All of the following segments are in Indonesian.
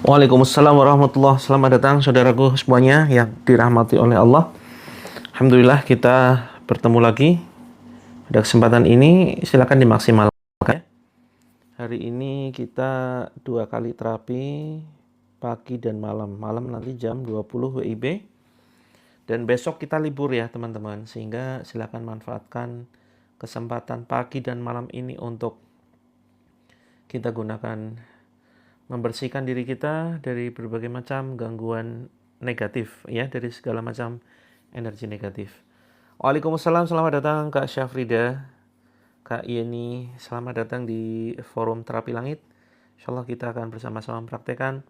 Waalaikumsalam warahmatullahi. Selamat datang saudaraku semuanya yang dirahmati oleh Allah. Alhamdulillah kita bertemu lagi. Pada kesempatan ini silakan dimaksimalkan. Hari ini kita 2 kali terapi, pagi dan malam. Malam nanti jam 20 WIB. Dan besok kita libur ya teman-teman. Sehingga silakan manfaatkan kesempatan pagi dan malam ini untuk kita gunakan membersihkan diri kita dari berbagai macam gangguan negatif ya, dari segala macam energi negatif. Waalaikumsalam, selamat datang Kak Syafrida, Kak Yeni, selamat datang di forum terapi langit. Insyaallah kita akan bersama-sama mempraktekkan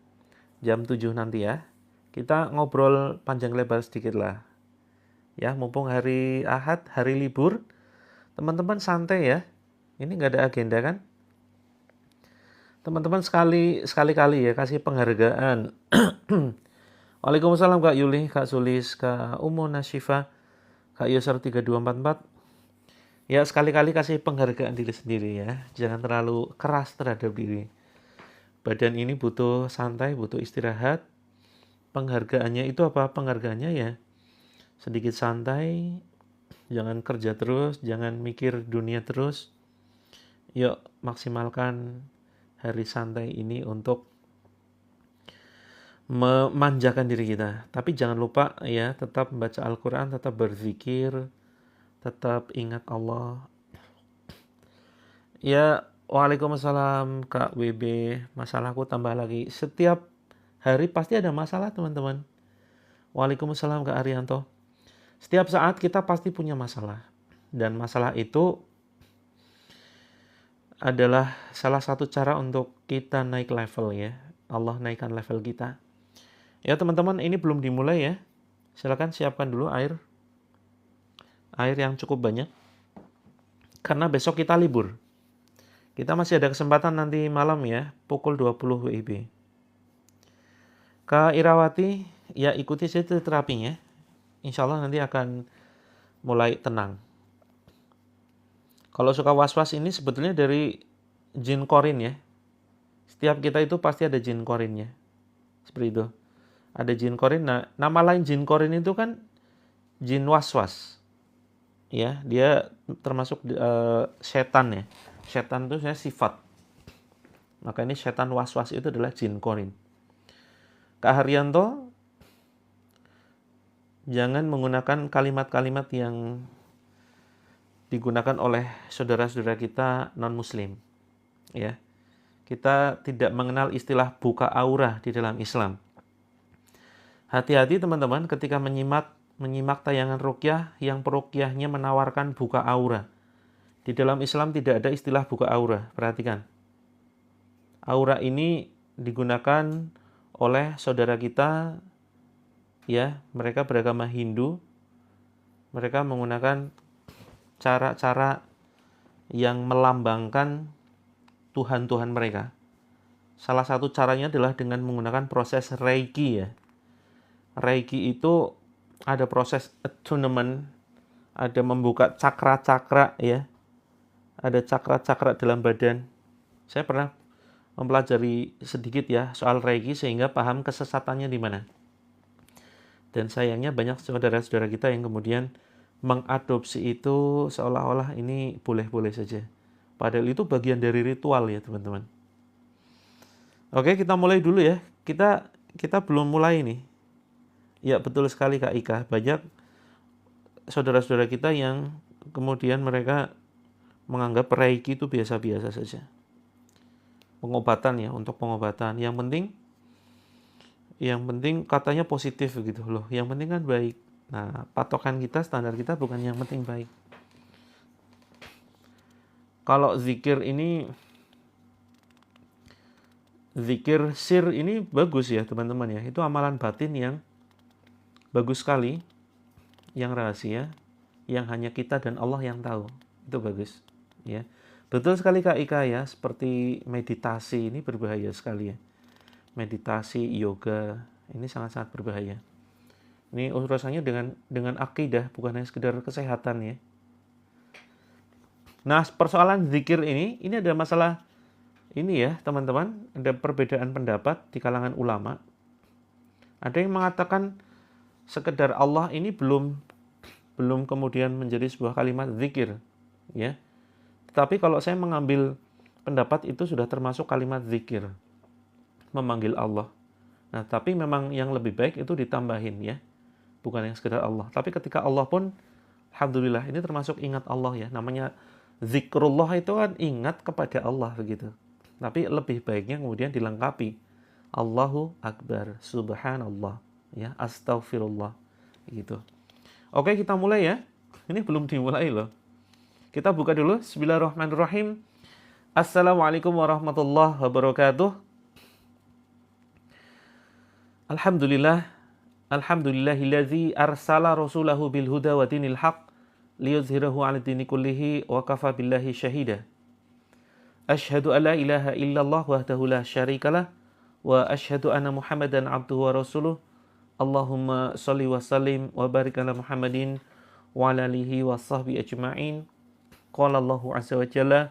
jam 7 nanti ya. Kita ngobrol panjang lebar sedikit lah ya, mumpung hari Ahad, hari libur, teman-teman santai ya, ini nggak ada agenda kan. Teman-teman sekali-kali ya kasih penghargaan. Waalaikumsalam Kak Yuli, Kak Sulis, Kak Umu Nasyifa, Kak Yusar 3244. Ya sekali-kali kasih penghargaan diri sendiri ya. Jangan terlalu keras terhadap diri. Badan ini butuh santai, butuh istirahat. Penghargaannya itu apa? Penghargaannya ya sedikit santai. Jangan kerja terus, jangan mikir dunia terus. Yuk maksimalkan hari santai ini untuk memanjakan diri kita. Tapi jangan lupa ya, tetap membaca Al-Quran, tetap berzikir, tetap ingat Allah. Ya, waalaikumsalam Kak WB. Masalahku tambah lagi. Setiap hari pasti ada masalah teman-teman. Waalaikumsalam Kak Arianto. Setiap saat kita pasti punya masalah. Dan masalah itu adalah salah satu cara untuk kita naik level ya. Allah naikkan level kita. Ya teman-teman, ini belum dimulai ya. Silakan siapkan dulu air yang cukup banyak. Karena besok kita libur. Kita masih ada kesempatan nanti malam ya, pukul 20 WIB. Kak Irawati, ya ikuti saja terapinya. Insya Allah nanti akan mulai tenang. Kalau suka was-was ini sebetulnya dari jin korin ya. Setiap kita itu pasti ada jin korinnya. Seperti itu. Ada jin korin. Nah, nama lain jin korin itu kan jin was-was. Ya, dia termasuk setan ya. Setan itu sebenarnya sifat. Maka ini setan was-was itu adalah jin korin. Kak Haryanto, jangan menggunakan kalimat-kalimat yang digunakan oleh saudara-saudara kita non-muslim. Ya. Kita tidak mengenal istilah buka aura di dalam Islam. Hati-hati teman-teman ketika menyimak tayangan ruqyah yang peruqyahnya menawarkan buka aura. Di dalam Islam tidak ada istilah buka aura. Perhatikan. Aura ini digunakan oleh saudara kita ya, mereka beragama Hindu. Mereka menggunakan cara-cara yang melambangkan Tuhan-Tuhan mereka. Salah satu caranya adalah dengan menggunakan proses Reiki ya. Reiki itu ada proses attunement, ada membuka cakra-cakra ya. Ada cakra-cakra dalam badan. Saya pernah mempelajari sedikit ya soal Reiki sehingga paham kesesatannya di mana. Dan sayangnya banyak saudara-saudara kita yang kemudian mengadopsi itu seolah-olah ini boleh-boleh saja. Padahal itu bagian dari ritual ya teman-teman. Oke, kita mulai dulu ya. Kita belum mulai nih. Ya betul sekali Kak Ika. Banyak saudara-saudara kita yang kemudian mereka menganggap Reiki itu biasa-biasa saja. Pengobatan ya, untuk pengobatan. Yang penting katanya positif gitu loh. Yang penting kan baik. Nah, patokan kita, standar kita bukan yang penting baik. Kalau zikir sir ini bagus ya teman-teman ya. Itu amalan batin yang bagus sekali, yang rahasia, yang hanya kita dan Allah yang tahu. Itu bagus ya. Betul sekali Kak Ika ya, seperti meditasi ini berbahaya sekali ya. Meditasi, yoga, ini sangat-sangat berbahaya. Ini urusannya dengan akidah, bukan hanya sekedar kesehatan ya. Nah, persoalan zikir ini ada masalah ini ya teman-teman, ada perbedaan pendapat di kalangan ulama. Ada yang mengatakan sekedar Allah ini belum kemudian menjadi sebuah kalimat zikir, ya. Tetapi kalau saya mengambil pendapat itu sudah termasuk kalimat zikir, memanggil Allah. Nah, tapi memang yang lebih baik itu ditambahin ya, bukan yang sekedar Allah. Tapi ketika Allah pun, alhamdulillah, ini termasuk ingat Allah ya. Namanya zikrullah itu kan ingat kepada Allah begitu. Tapi lebih baiknya kemudian dilengkapi Allahu Akbar, Subhanallah, ya, Astaghfirullah, gitu. Oke, kita mulai ya. Ini belum dimulai loh. Kita buka dulu. Bismillahirrahmanirrahim. Assalamualaikum warahmatullahi wabarakatuh. Alhamdulillah. Alhamdulillahillazi arsala rasulahu bil huda wa dinil haq liyuzhirahu 'ala dini kullihi wa kafa billahi syahida. Asyhadu an la ilaha illallah wahdahu la syarikalah wa asyhadu anna Muhammadan abduhu wa rasuluh. Allahumma shalli wa sallim wa barik ala Muhammadin wa ala alihi wa sahbihi ajma'in. Qala Allahu 'azza wa jalla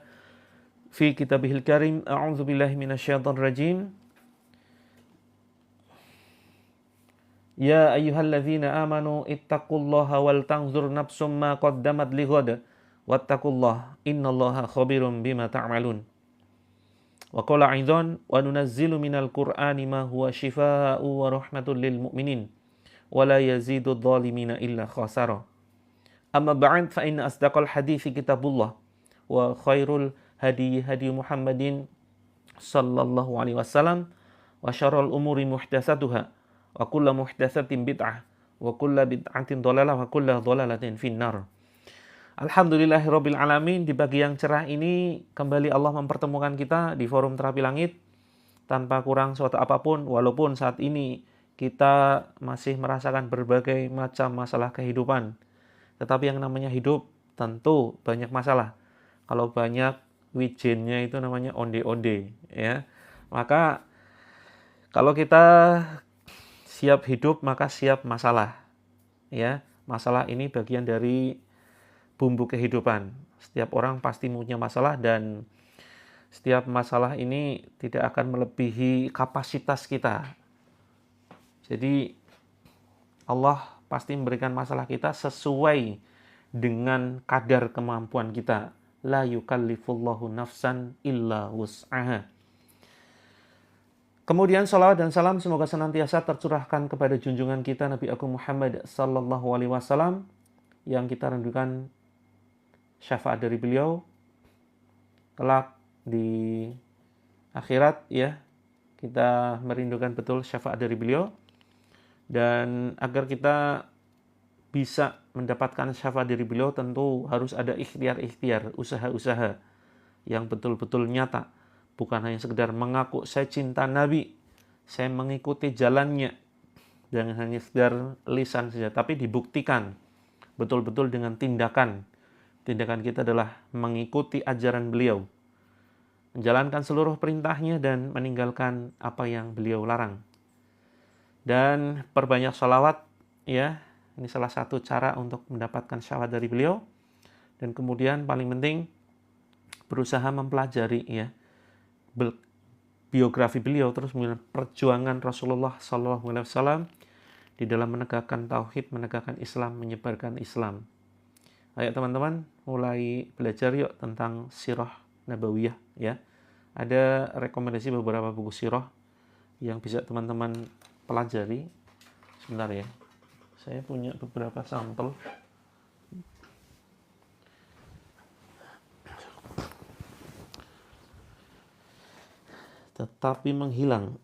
fi kitabihil karim, a'udzu billahi minasyaitonir rajim. Ya ayyuhalladzina amanu ittaqullaha wal tanzur nafsum ma qaddamat lighad wattaqullaha innallaha khabirum bima ta'malun. Wa qala aidan wa nunazzilu minal qur'ani ma huwa shifaa'u wa rahmatul lil mu'minin wa la yazidudz zalimina illa khasara. Amma ba'd fa inna asdaqal hadithi kitabullah wa khairul hadi Muhammadin sallallahu alaihi wasallam wa syarrul umuri muhdatsatuha wa kullu muhdatsatin bid'ah wa kullu bid'atin dhalalah wa kullu dhalalatin finnar. Alhamdulillahirabbil alamin. Di pagi yang cerah ini kembali Allah mempertemukan kita di forum Terapi Langit tanpa kurang suatu apapun, walaupun saat ini kita masih merasakan berbagai macam masalah kehidupan. Tetapi yang namanya hidup tentu banyak masalah. Kalau banyak wijennya itu namanya onde-onde, ya. Maka kalau kita siap hidup maka siap masalah. Ya, masalah ini bagian dari bumbu kehidupan. Setiap orang pasti punya masalah dan setiap masalah ini tidak akan melebihi kapasitas kita. Jadi Allah pasti memberikan masalah kita sesuai dengan kadar kemampuan kita. La yukallifullahu nafsan illa wus'aha. Kemudian salawat dan salam semoga senantiasa tercurahkan kepada junjungan kita Nabi Agung Muhammad sallallahu alaihi wasallam, yang kita rindukan syafaat dari beliau kelak di akhirat ya. Kita merindukan betul syafaat dari beliau, dan agar kita bisa mendapatkan syafaat dari beliau tentu harus ada ikhtiar-ikhtiar, usaha-usaha yang betul-betul nyata. Bukan hanya sekedar mengaku saya cinta Nabi, saya mengikuti jalannya, jangan hanya sekedar lisan saja, tapi dibuktikan betul-betul dengan tindakan. Tindakan kita adalah mengikuti ajaran beliau, menjalankan seluruh perintahnya dan meninggalkan apa yang beliau larang. Dan perbanyak sholawat ya, ini salah satu cara untuk mendapatkan syafaat dari beliau. Dan kemudian paling penting berusaha mempelajari ya biografi beliau, terus kemudian perjuangan Rasulullah SAW di dalam menegakkan tauhid, menegakkan Islam, menyebarkan Islam. Ayo teman-teman, mulai belajar yuk tentang sirah nabawiyah ya. Ada rekomendasi beberapa buku sirah yang bisa teman-teman pelajari. Sebentar ya, saya punya beberapa sampel. Tetapi menghilang.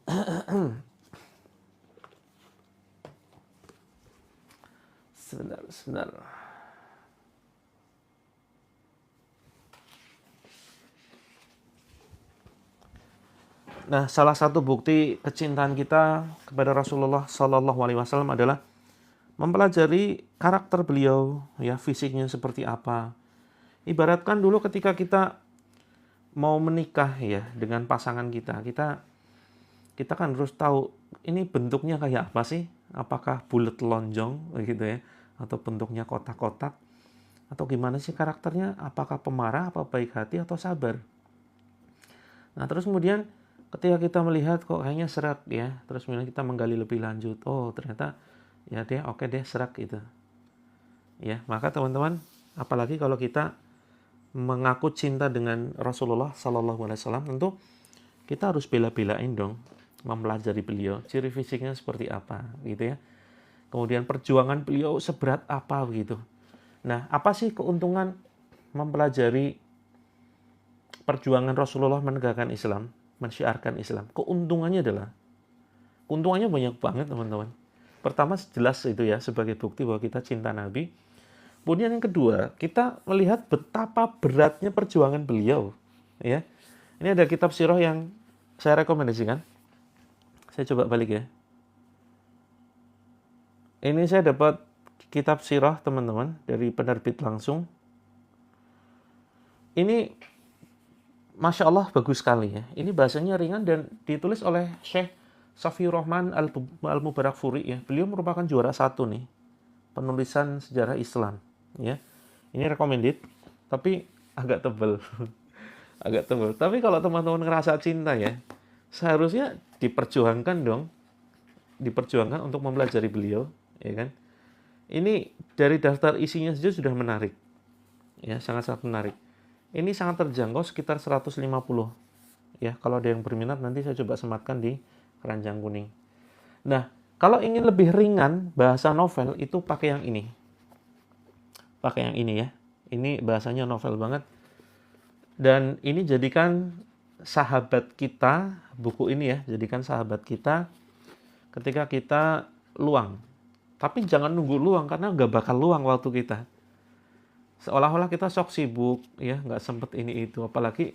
Sebentar. Nah, salah satu bukti kecintaan kita kepada Rasulullah Sallallahu Alaihi Wasallam adalah mempelajari karakter beliau, ya, fisiknya seperti apa. Ibaratkan dulu ketika kita mau menikah ya dengan pasangan kita kan harus tahu ini bentuknya kayak apa sih? Apakah bulat lonjong gitu ya, atau bentuknya kotak-kotak, atau gimana sih karakternya? Apakah pemarah, apa baik hati, atau sabar? Nah, terus kemudian ketika kita melihat kok kayaknya serak ya, terus kemudian kita menggali lebih lanjut. Oh, ternyata ya dia oke deh serak gitu. Ya, maka teman-teman, apalagi kalau kita mengaku cinta dengan Rasulullah Sallallahu Alaihi Wasallam, tentu kita harus bela-belain dong mempelajari beliau, ciri fisiknya seperti apa gitu ya. Kemudian perjuangan beliau seberat apa begitu. Nah, apa sih keuntungan mempelajari perjuangan Rasulullah menegakkan Islam, mensyiarkan Islam? Keuntungannya banyak banget teman-teman. Pertama jelas itu ya sebagai bukti bahwa kita cinta Nabi. Kemudian yang kedua, kita melihat betapa beratnya perjuangan beliau. Ya, ini ada kitab sirah yang saya rekomendasikan. Saya coba balik ya. Ini saya dapat kitab sirah teman-teman dari penerbit langsung. Ini Masya Allah bagus sekali ya. Ini bahasanya ringan dan ditulis oleh Syekh Safiur Rahman Al-Mubarakfuri ya. Beliau merupakan juara 1 nih penulisan sejarah Islam ya. Ini recommended tapi agak tebal. Agak tebal. Tapi kalau teman-teman ngerasa cinta ya, seharusnya diperjuangkan dong. Diperjuangkan untuk mempelajari beliau, ya kan? Ini dari daftar isinya saja sudah menarik. Ya, sangat-sangat menarik. Ini sangat terjangkau sekitar 150. Ya, kalau ada yang berminat nanti saya coba sematkan di keranjang kuning. Nah, kalau ingin lebih ringan bahasa novel itu pakai yang ini. Pakai yang ini ya. Ini bahasanya novel banget. Dan ini jadikan sahabat kita, buku ini ya, jadikan sahabat kita ketika kita luang. Tapi jangan nunggu luang, karena nggak bakal luang waktu kita. Seolah-olah kita sok sibuk, ya nggak sempet ini itu. Apalagi,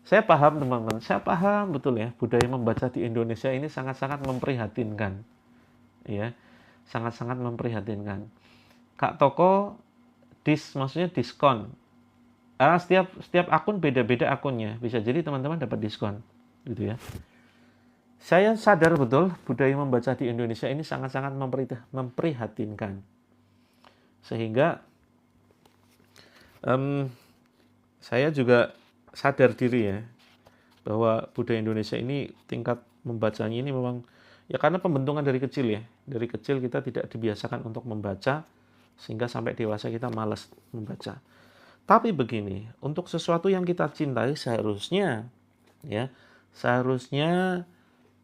saya paham teman-teman, saya paham betul ya, budaya membaca di Indonesia ini sangat-sangat memprihatinkan. Ya, sangat-sangat memprihatinkan. Kak Toko, maksudnya diskon. Setiap akun beda-beda akunnya. Bisa jadi teman-teman dapat diskon. Gitu ya. Saya sadar betul budaya membaca di Indonesia ini sangat-sangat memprihatinkan. Sehingga saya juga sadar diri ya bahwa budaya Indonesia ini tingkat membacanya ini memang ya karena pembentukan dari kecil ya. Dari kecil kita tidak dibiasakan untuk membaca sehingga sampai dewasa kita malas membaca. Tapi begini, untuk sesuatu yang kita cintai seharusnya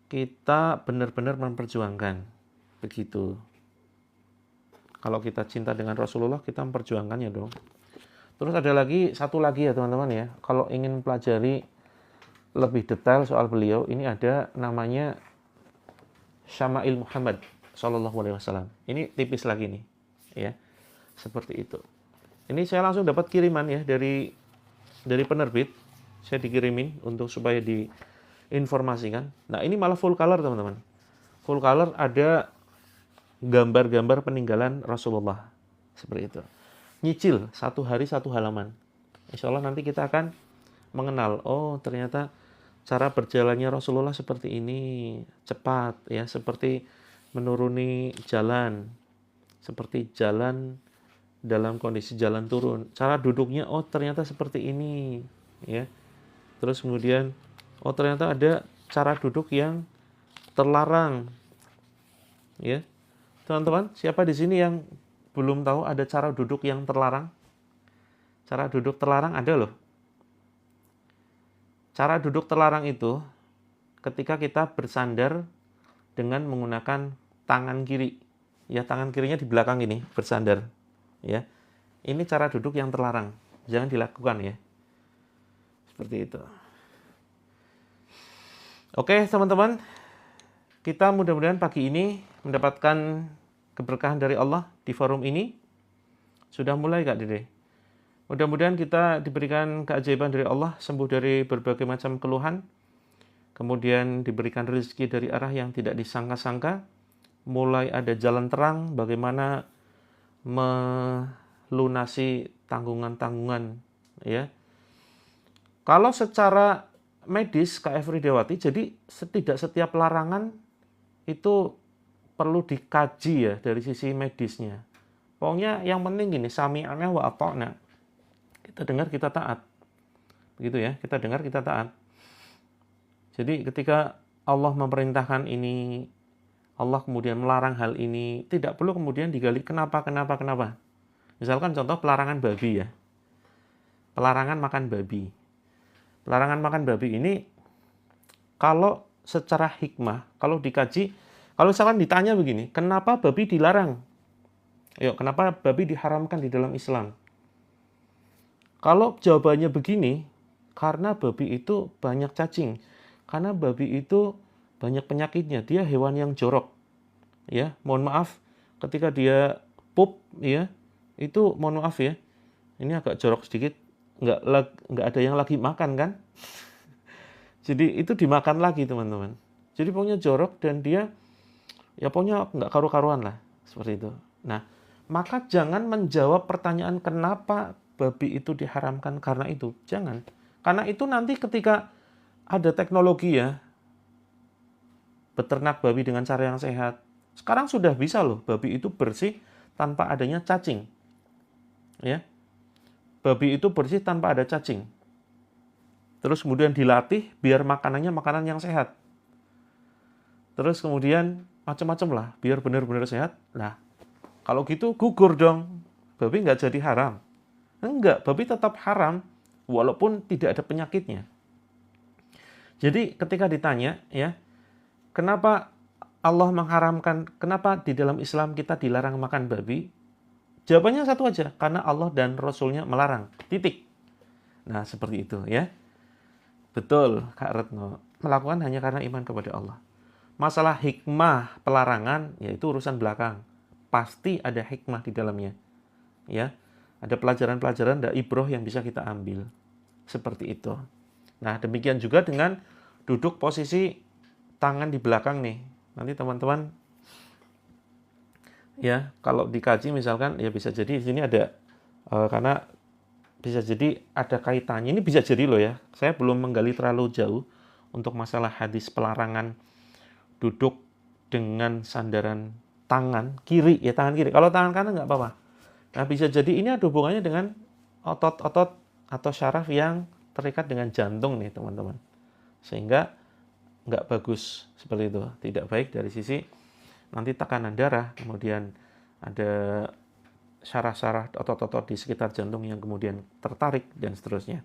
kita benar-benar memperjuangkan. Begitu. Kalau kita cinta dengan Rasulullah, kita memperjuangkannya dong. Terus ada satu lagi ya teman-teman ya. Kalau ingin pelajari lebih detail soal beliau, ini ada namanya Syama'il Muhammad Sallallahu Alaihi Wasallam. Ini tipis lagi nih, ya. Seperti itu. Ini saya langsung dapat kiriman ya dari penerbit. Saya dikirimin untuk supaya diinformasikan. Nah, ini malah full color, teman-teman. Full color, ada gambar-gambar peninggalan Rasulullah. Seperti itu. Nyicil, 1 hari 1 halaman. Insya Allah nanti kita akan mengenal. Oh, ternyata cara berjalannya Rasulullah seperti ini. Cepat, ya. Seperti menuruni jalan. Seperti jalan dalam kondisi jalan turun. Cara duduknya, oh ternyata seperti ini, ya. Terus kemudian, oh ternyata ada cara duduk yang terlarang, ya. Teman-teman, siapa di sini yang belum tahu ada cara duduk yang terlarang? Cara duduk terlarang ada loh. Cara duduk terlarang itu ketika kita bersandar dengan menggunakan tangan kiri. Ya, tangan kirinya di belakang ini, bersandar. Ya, ini cara duduk yang terlarang, jangan dilakukan ya, seperti itu. Oke teman-teman, kita mudah-mudahan pagi ini mendapatkan keberkahan dari Allah di forum ini. Sudah mulai Kak Dede? Mudah-mudahan kita diberikan keajaiban dari Allah, sembuh dari berbagai macam keluhan, kemudian diberikan rezeki dari arah yang tidak disangka-sangka, mulai ada jalan terang bagaimana melunasi tanggungan-tanggungan ya. Kalau secara medis Kak Efridawati, jadi tidak setiap larangan itu perlu dikaji ya dari sisi medisnya. Pokoknya yang penting gini, sami'na wa ata'na. Kita dengar kita taat. Begitu ya, kita dengar kita taat. Jadi ketika Allah memerintahkan ini, Allah kemudian melarang hal ini, tidak perlu kemudian digali kenapa. Misalkan contoh pelarangan babi ya. Pelarangan makan babi. Pelarangan makan babi ini kalau secara hikmah, kalau dikaji, kalau misalkan ditanya begini, kenapa babi dilarang? Kenapa babi diharamkan di dalam Islam? Kalau jawabannya begini, karena babi itu banyak cacing. Karena babi itu banyak penyakitnya, dia hewan yang jorok. Ya, mohon maaf, ketika dia pup, ya, itu mohon maaf ya, ini agak jorok sedikit, nggak ada yang lagi makan kan? Jadi itu dimakan lagi teman-teman. Jadi pokoknya jorok dan dia, ya pokoknya nggak karu-karuan lah, seperti itu. Nah, maka jangan menjawab pertanyaan kenapa babi itu diharamkan karena itu, jangan. Karena itu nanti ketika ada teknologi ya, beternak babi dengan cara yang sehat. Sekarang sudah bisa loh, babi itu bersih tanpa adanya cacing. Ya. Babi itu bersih tanpa ada cacing. Terus kemudian dilatih biar makanannya makanan yang sehat. Terus kemudian macam-macam lah, biar benar-benar sehat. Nah, kalau gitu gugur dong. Babi nggak jadi haram. Enggak, babi tetap haram walaupun tidak ada penyakitnya. Jadi ketika ditanya ya, kenapa Allah mengharamkan, kenapa di dalam Islam kita dilarang makan babi? Jawabannya satu aja, karena Allah dan Rasulnya melarang. Titik. Nah, seperti itu ya. Betul, Kak Retno. Melakukan hanya karena iman kepada Allah. Masalah hikmah pelarangan, yaitu urusan belakang. Pasti ada hikmah di dalamnya. Ya, ada pelajaran-pelajaran dan ibroh yang bisa kita ambil. Seperti itu. Nah, demikian juga dengan duduk posisi tangan di belakang nih. Nanti teman-teman ya, kalau dikaji misalkan ya bisa jadi di sini ada karena bisa jadi ada kaitannya. Ini bisa jadi loh ya. Saya belum menggali terlalu jauh untuk masalah hadis pelarangan duduk dengan sandaran tangan kiri ya, tangan kiri. Kalau tangan kanan nggak apa-apa. Nah, bisa jadi ini ada hubungannya dengan otot-otot atau syaraf yang terikat dengan jantung nih teman-teman. Sehingga nggak bagus seperti itu. Tidak baik dari sisi nanti tekanan darah, kemudian ada syaraf-syaraf otot-otot di sekitar jantung yang kemudian tertarik dan seterusnya.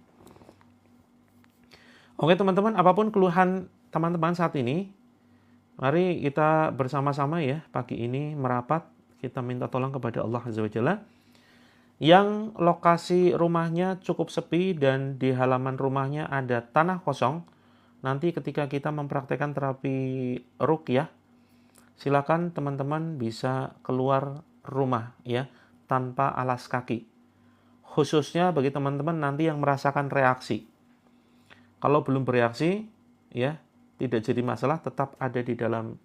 Oke teman-teman, apapun keluhan teman-teman saat ini, mari kita bersama-sama ya pagi ini merapat, kita minta tolong kepada Allah Azza wa Jalla yang lokasi rumahnya cukup sepi dan di halaman rumahnya ada tanah kosong. Nanti ketika kita mempraktekkan terapi ruqyah, silakan teman-teman bisa keluar rumah ya tanpa alas kaki. Khususnya bagi teman-teman nanti yang merasakan reaksi. Kalau belum bereaksi ya tidak jadi masalah, tetap ada di dalam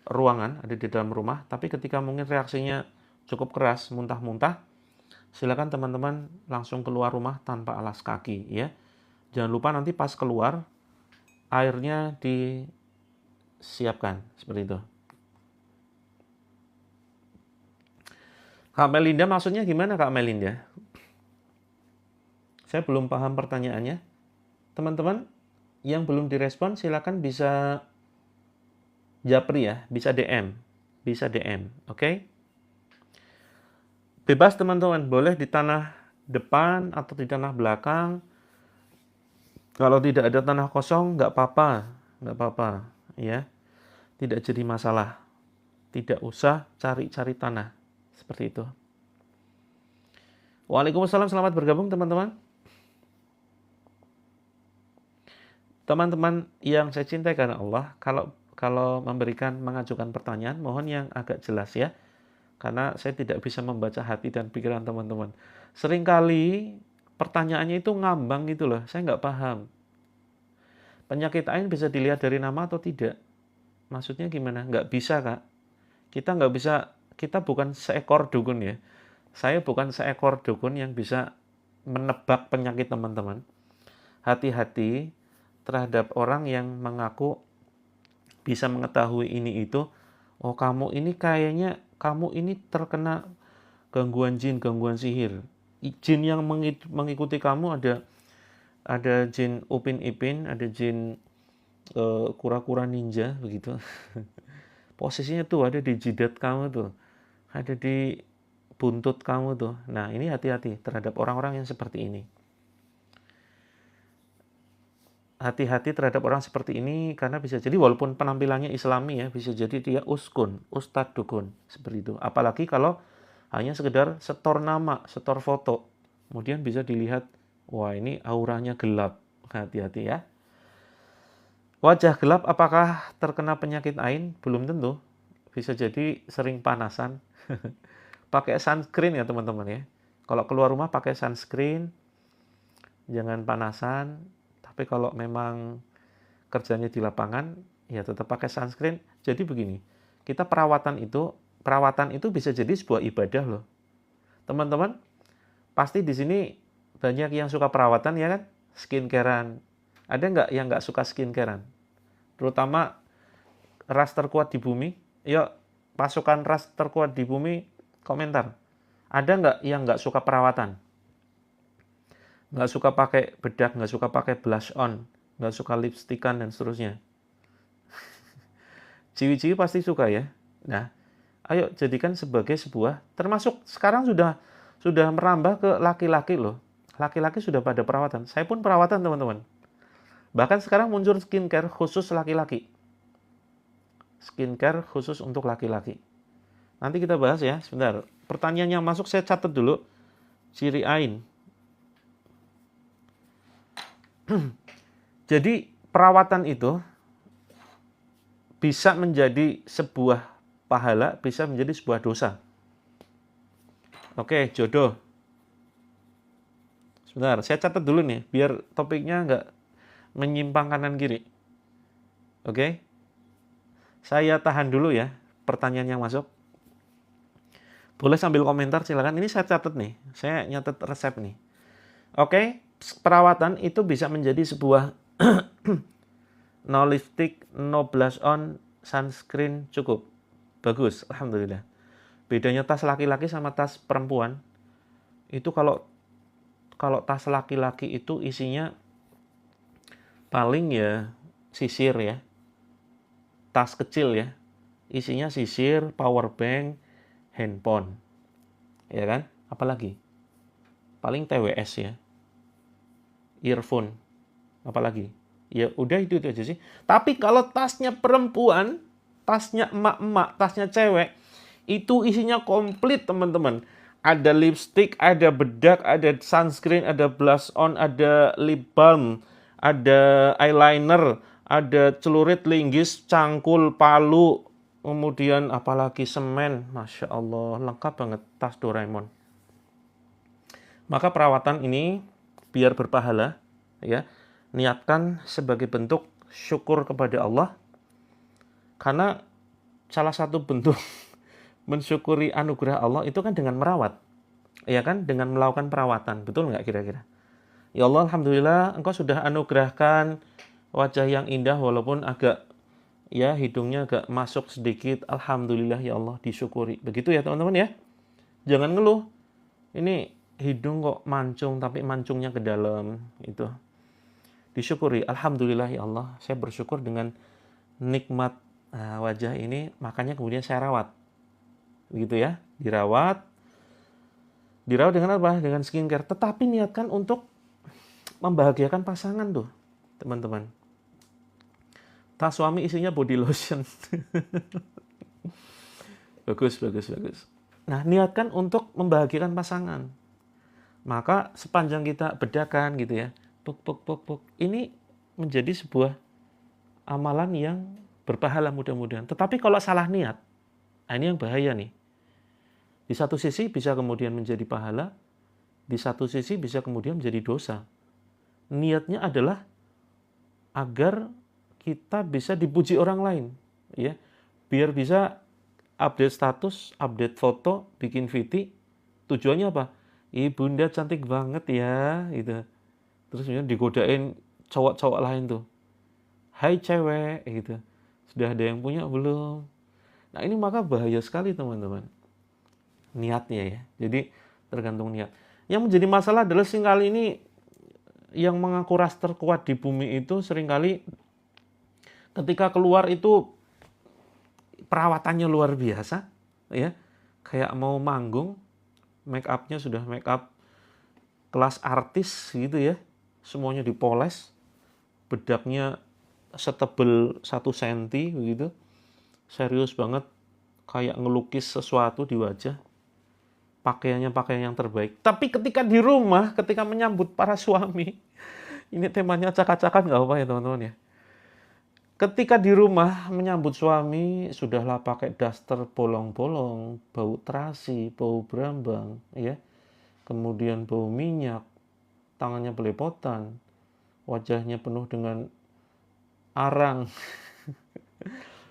ruangan, ada di dalam rumah. Tapi ketika mungkin reaksinya cukup keras, muntah-muntah, silakan teman-teman langsung keluar rumah tanpa alas kaki ya. Jangan lupa nanti pas keluar airnya disiapkan seperti itu. Kak Melinda maksudnya gimana Kak Melinda? Saya belum paham pertanyaannya. Teman-teman yang belum direspon silakan bisa japri ya, bisa DM. Bisa DM, oke? Bebas teman-teman, boleh di tanah depan atau di tanah belakang. Kalau tidak ada tanah kosong nggak apa-apa, ya. Tidak jadi masalah. Tidak usah cari-cari tanah. Seperti itu. Waalaikumsalam, selamat bergabung teman-teman. Teman-teman yang saya cintai karena Allah, kalau mengajukan pertanyaan, mohon yang agak jelas ya. Karena saya tidak bisa membaca hati dan pikiran teman-teman. Seringkali pertanyaannya itu ngambang gitu loh, saya nggak paham. Penyakit ain bisa dilihat dari nama atau tidak? Maksudnya gimana? Nggak bisa, Kak. Kita nggak bisa, kita bukan seekor dukun ya. Saya bukan seekor dukun yang bisa menebak penyakit teman-teman. Hati-hati terhadap orang yang mengaku bisa mengetahui ini itu. Oh, kamu ini kayaknya, kamu ini terkena gangguan jin, gangguan sihir. Jin yang mengikuti kamu ada jin Upin Ipin, ada jin kura-kura ninja begitu. Posisinya tuh ada di jidat kamu tuh, ada di buntut kamu tuh. Nah, ini hati-hati terhadap orang-orang yang seperti ini. Hati-hati terhadap orang seperti ini karena bisa jadi walaupun penampilannya Islami ya, bisa jadi dia uskun, ustadz dukun, seperti itu. Apalagi kalau hanya sekedar setor nama, setor foto. Kemudian bisa dilihat, wah ini auranya gelap. Hati-hati ya. Wajah gelap apakah terkena penyakit ain? Belum tentu. Bisa jadi sering panasan. Pakai sunscreen ya teman-teman ya. Kalau keluar rumah pakai sunscreen, jangan panasan. Tapi kalau memang kerjanya di lapangan, ya tetap pakai sunscreen. Jadi begini, kita perawatan itu bisa jadi sebuah ibadah loh. Teman-teman, pasti di sini banyak yang suka perawatan ya kan? Skincarean. Ada nggak yang nggak suka skincarean? Terutama ras terkuat di bumi. Yuk, pasukan ras terkuat di bumi, komentar. Ada nggak yang nggak suka perawatan? Nggak suka pakai bedak, nggak suka pakai blush on, nggak suka lipstikan dan seterusnya. Ciwi-ciwi pasti suka ya. Nah, ayo jadikan sebagai sebuah, termasuk sekarang sudah merambah ke laki-laki loh. Laki-laki sudah pada perawatan. Saya pun perawatan teman-teman. Bahkan sekarang muncul skincare khusus laki-laki. Skincare khusus untuk laki-laki. Nanti kita bahas ya, sebentar. Pertanyaan yang masuk saya catat dulu. Ciri ain. Jadi perawatan itu bisa menjadi sebuah pahala, bisa menjadi sebuah dosa. Oke, jodoh. Sebentar, saya catat dulu nih, biar topiknya nggak menyimpang kanan kiri. Oke, saya tahan dulu ya pertanyaan yang masuk. Boleh sambil komentar silakan. Ini saya catat nih, saya nyatet resep nih. Oke, perawatan itu bisa menjadi sebuah no lipstick, no blush on, sunscreen cukup. Bagus, alhamdulillah. Bedanya tas laki-laki sama tas perempuan, itu kalau tas laki-laki itu isinya paling ya sisir ya. Tas kecil ya. Isinya sisir, power bank, handphone. Ya kan? Apalagi? Paling TWS ya. Earphone. Apalagi? Ya udah itu aja sih. Tapi kalau tasnya perempuan, tasnya emak-emak, tasnya cewek, itu isinya komplit teman-teman. Ada lipstick, ada bedak, ada sunscreen, ada blush on, ada lip balm, ada eyeliner, ada celurit, linggis, cangkul, palu, kemudian apalagi semen. Masya Allah, lengkap banget tas Doraemon. Maka perawatan ini biar berpahala, ya, niatkan sebagai bentuk syukur kepada Allah. Karena salah satu bentuk mensyukuri anugerah Allah itu kan dengan merawat, ya kan, dengan melakukan perawatan. Betul nggak kira-kira? Ya Allah, alhamdulillah engkau sudah anugerahkan wajah yang indah walaupun agak ya hidungnya agak masuk sedikit. Alhamdulillah ya Allah, disyukuri. Begitu ya teman-teman ya. Jangan ngeluh. Ini hidung kok mancung tapi mancungnya ke dalam itu. Disyukuri. Alhamdulillah ya Allah, saya bersyukur dengan nikmat wajah ini, makanya kemudian saya rawat. Begitu ya. Dirawat dengan apa? Dengan skincare. Tetapi niatkan untuk membahagiakan pasangan tuh, teman-teman. Tas suami isinya body lotion. Bagus. Nah, niatkan untuk membahagiakan pasangan. Maka sepanjang kita bedakan gitu ya, puk, ini menjadi sebuah amalan yang berpahala mudah-mudahan. Tetapi kalau salah niat, ini yang bahaya nih. Di satu sisi bisa kemudian menjadi pahala, di satu sisi bisa kemudian menjadi dosa. Niatnya adalah agar kita bisa dipuji orang lain, ya, biar bisa update status, update foto, bikin VT. Tujuannya apa? Bunda cantik banget ya, gitu. Terus kemudian digodain cowok-cowok lain tuh. Hai cewek, gitu. Sudah ada yang punya belum? Nah ini maka bahaya sekali teman-teman. Niatnya ya. Jadi tergantung niat. Yang menjadi masalah adalah seringkali ini yang mengaku ras terkuat di bumi itu seringkali Ketika keluar itu perawatannya luar biasa, ya. Kayak mau manggung, make up-nya sudah make up kelas artis gitu ya. Semuanya dipoles, bedaknya setebel 1 senti begitu. Serius banget, kayak ngelukis sesuatu di wajah. Pakaiannya pakaian yang terbaik. Tapi ketika di rumah, ketika menyambut para suami, ini temanya acak-acakan nggak apa ya teman-teman ya. Ketika di rumah menyambut suami, sudahlah pakai daster bolong-bolong, bau terasi, bau berambang, ya. Kemudian bau minyak, tangannya belepotan, wajahnya penuh dengan arang.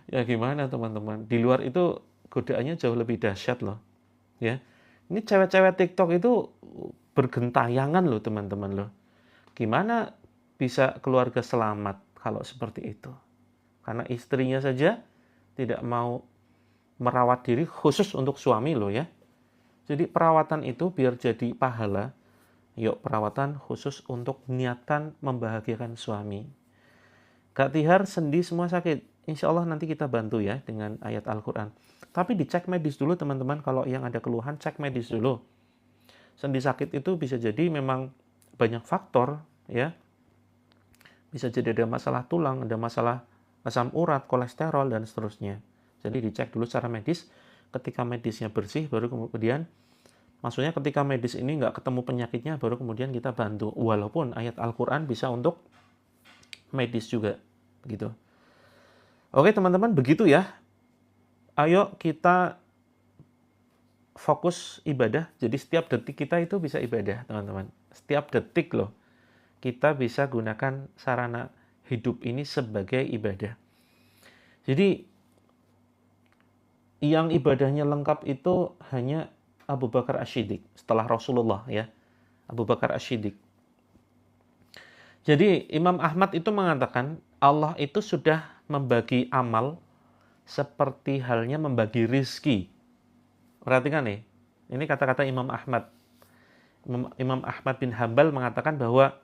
Ya gimana teman-teman? Di luar itu godaannya jauh lebih dahsyat loh, ya. Ini cewek-cewek TikTok itu bergentayangan loh teman-teman loh. Gimana bisa keluarga selamat kalau seperti itu? Karena istrinya saja tidak mau merawat diri khusus untuk suami loh ya. Jadi perawatan itu biar jadi pahala. Yuk perawatan khusus untuk niatkan membahagiakan suami. Gak tihar, sendi, semua sakit. Insya Allah nanti kita bantu ya dengan ayat Al-Quran. Tapi dicek medis dulu teman-teman. Kalau yang ada keluhan, cek medis dulu. Sendi sakit itu bisa jadi memang banyak faktor ya. Bisa jadi ada masalah tulang, ada masalah asam urat, kolesterol, dan seterusnya. Jadi dicek dulu secara medis. Ketika medisnya bersih, baru kemudian, maksudnya ketika medis ini nggak ketemu penyakitnya, baru kemudian kita bantu. Walaupun ayat Al-Quran bisa untuk medis juga. Gitu. Oke teman-teman, begitu ya. Ayo kita fokus ibadah. Jadi setiap detik kita itu bisa ibadah, teman-teman. Setiap detik loh, kita bisa gunakan sarana hidup ini sebagai ibadah. Jadi yang ibadahnya lengkap itu hanya Abu Bakar Asy-Syiddiq setelah Rasulullah ya. Abu Bakar Asy-Syiddiq. Jadi Imam Ahmad itu mengatakan Allah itu sudah membagi amal seperti halnya membagi rizki. Perhatikan nih, ini kata-kata Imam Ahmad. Imam Ahmad bin Hambal mengatakan bahwa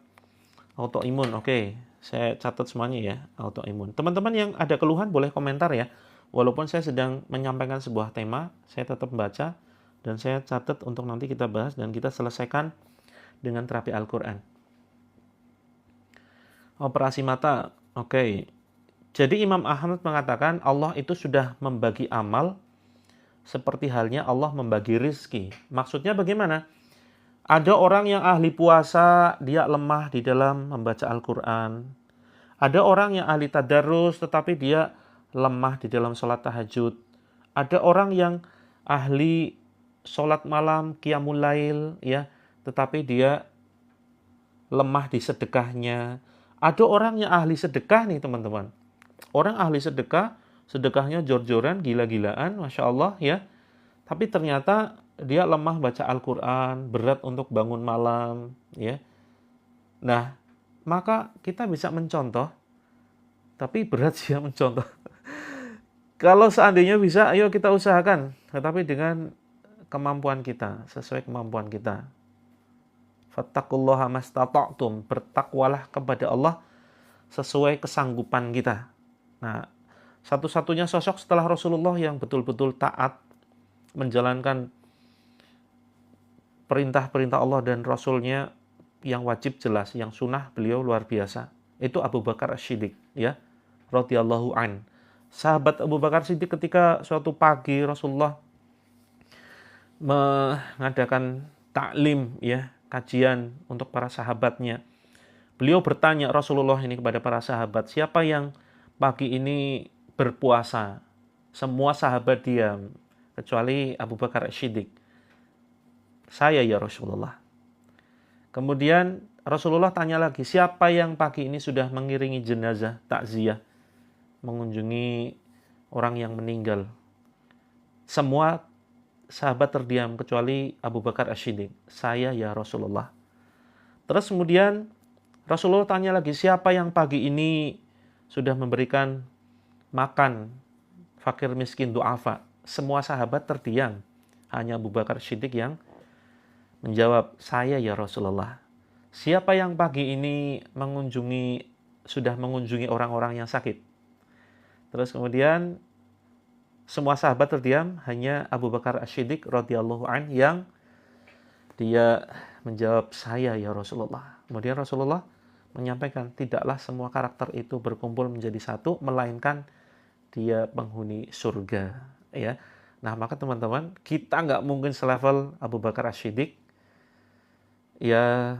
autoimun, oke. Saya catat semuanya ya, autoimun. Teman-teman yang ada keluhan boleh komentar ya. Walaupun saya sedang menyampaikan sebuah tema, saya tetap baca dan saya catat untuk nanti kita bahas dan kita selesaikan dengan terapi Al-Quran. Operasi mata, oke. Jadi Imam Ahmad mengatakan Allah itu sudah membagi amal seperti halnya Allah membagi rizki. Maksudnya bagaimana? Ada orang yang ahli puasa, dia lemah di dalam membaca Al-Quran. Ada orang yang ahli tadarus, tetapi dia lemah di dalam sholat tahajud. Ada orang yang ahli sholat malam, qiyamul lail, ya, tetapi dia lemah di sedekahnya. Ada orang yang ahli sedekah nih teman-teman. Orang ahli sedekah, sedekahnya jor-joran, gila-gilaan, Masya Allah ya. Tapi ternyata dia lemah baca Al-Quran, berat untuk bangun malam, ya. Nah, maka kita bisa mencontoh, tapi berat sih ya mencontoh. Kalau seandainya bisa, ayo kita usahakan, tetapi dengan kemampuan kita, sesuai kemampuan kita. Fattaqullaha mastata'tum, bertakwalah kepada Allah sesuai kesanggupan kita. Nah, satu-satunya sosok setelah Rasulullah yang betul-betul taat menjalankan perintah-perintah Allah dan Rasulnya yang wajib jelas, yang sunnah beliau luar biasa. Itu Abu Bakar Asy-Syiddiq, ya, radhiyallahu an. Sahabat Abu Bakar Siddiq ketika suatu pagi Rasulullah mengadakan taklim, ya, kajian untuk para sahabatnya. Beliau bertanya Rasulullah ini kepada para sahabat, siapa yang pagi ini berpuasa? Semua sahabat diam, kecuali Abu Bakar Asy-Syiddiq. Saya ya Rasulullah. Kemudian Rasulullah tanya lagi, siapa yang pagi ini sudah mengiringi jenazah takziah, mengunjungi orang yang meninggal? Semua sahabat terdiam kecuali Abu Bakar Asy-Syiddiq. Saya ya Rasulullah. Terus kemudian Rasulullah tanya lagi, siapa yang pagi ini sudah memberikan makan fakir miskin du'afa? Semua sahabat terdiam. Hanya Abu Bakar Asy-Syiddiq yang menjawab, saya ya Rasulullah. Siapa yang pagi ini sudah mengunjungi orang-orang yang sakit? Terus kemudian semua sahabat terdiam, hanya Abu Bakar As-Siddiq radhiyallahu an yang dia menjawab, saya ya Rasulullah. Kemudian Rasulullah menyampaikan, tidaklah semua karakter itu berkumpul menjadi satu, melainkan dia penghuni surga. Ya, nah maka teman-teman, kita nggak mungkin selevel Abu Bakar As-Siddiq. Ya,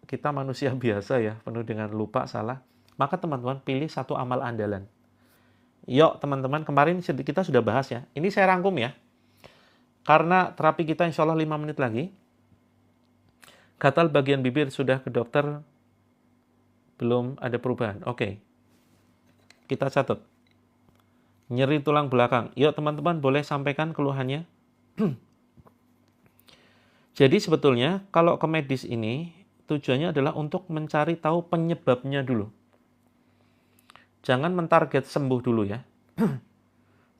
kita manusia biasa ya, penuh dengan lupa, salah. Maka teman-teman pilih satu amal andalan. Yuk teman-teman, kemarin kita sudah bahas ya. Ini saya rangkum ya. Karena terapi kita insya Allah 5 menit lagi. Gatal bagian bibir sudah ke dokter, belum ada perubahan. Oke. Kita catat. Nyeri tulang belakang. Yuk teman-teman boleh sampaikan keluhannya. Jadi sebetulnya kalau ke medis ini tujuannya adalah untuk mencari tahu penyebabnya dulu. Jangan mentarget sembuh dulu ya.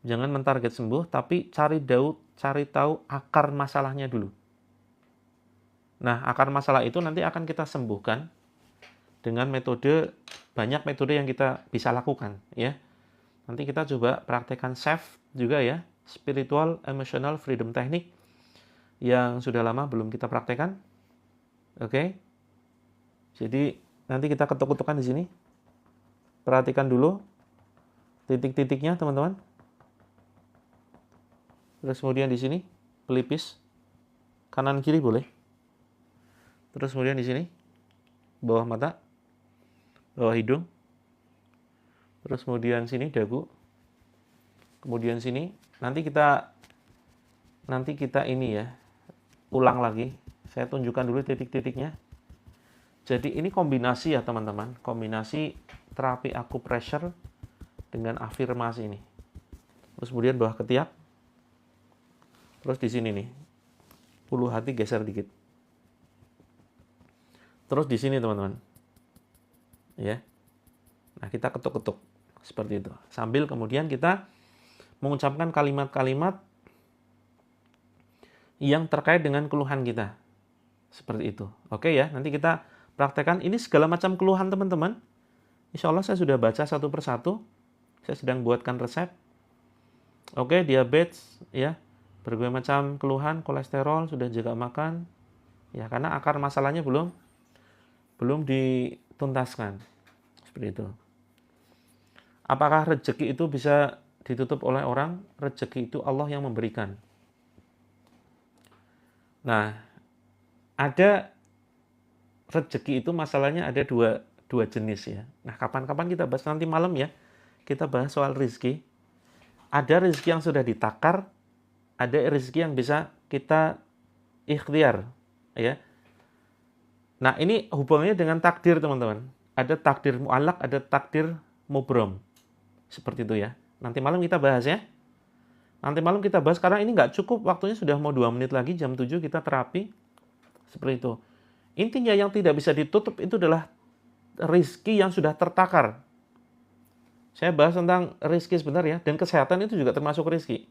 Jangan mentarget sembuh, tapi cari tahu akar masalahnya dulu. Nah, akar masalah itu nanti akan kita sembuhkan dengan banyak metode yang kita bisa lakukan ya. Nanti kita coba praktekkan SEF juga ya, Spiritual Emotional Freedom Technique yang sudah lama belum kita praktekkan. Oke. Jadi nanti kita ketuk-ketukan di sini. Perhatikan dulu titik-titiknya, teman-teman. Terus kemudian di sini pelipis kanan kiri boleh. Terus kemudian di sini bawah mata, bawah hidung. Terus kemudian sini dagu. Kemudian sini nanti kita ini ya, ulang lagi. Saya tunjukkan dulu titik-titiknya. Jadi ini kombinasi ya teman-teman, kombinasi terapi acupressure dengan afirmasi ini. Terus kemudian bawah ketiak. Terus di sini nih, ulu hati geser dikit. Terus di sini teman-teman, ya. Nah kita ketuk-ketuk seperti itu. Sambil kemudian kita mengucapkan kalimat-kalimat yang terkait dengan keluhan kita, seperti itu. Oke ya, nanti kita praktekkan ini segala macam keluhan teman-teman. Insya Allah saya sudah baca satu persatu. Saya sedang buatkan resep. Oke, diabetes, ya, berbagai macam keluhan, kolesterol, sudah jaga makan, ya, karena akar masalahnya belum dituntaskan. Seperti itu. Apakah rezeki itu bisa ditutup oleh orang? Rezeki itu Allah yang memberikan. Nah, ada rezeki itu masalahnya ada dua jenis ya. Nah, kapan-kapan kita bahas nanti malam ya. Kita bahas soal rezeki. Ada rezeki yang sudah ditakar, ada rezeki yang bisa kita ikhtiar, ya. Nah, ini hubungannya dengan takdir, teman-teman. Ada takdir mu'allaq, ada takdir mubrom. Seperti itu ya. Nanti malam kita bahas ya. Nanti malam kita bahas, karena ini nggak cukup, waktunya sudah mau 2 menit lagi, jam 7 kita terapi. Seperti itu. Intinya yang tidak bisa ditutup itu adalah rizki yang sudah tertakar. Saya bahas tentang rizki sebentar ya, dan kesehatan itu juga termasuk rizki.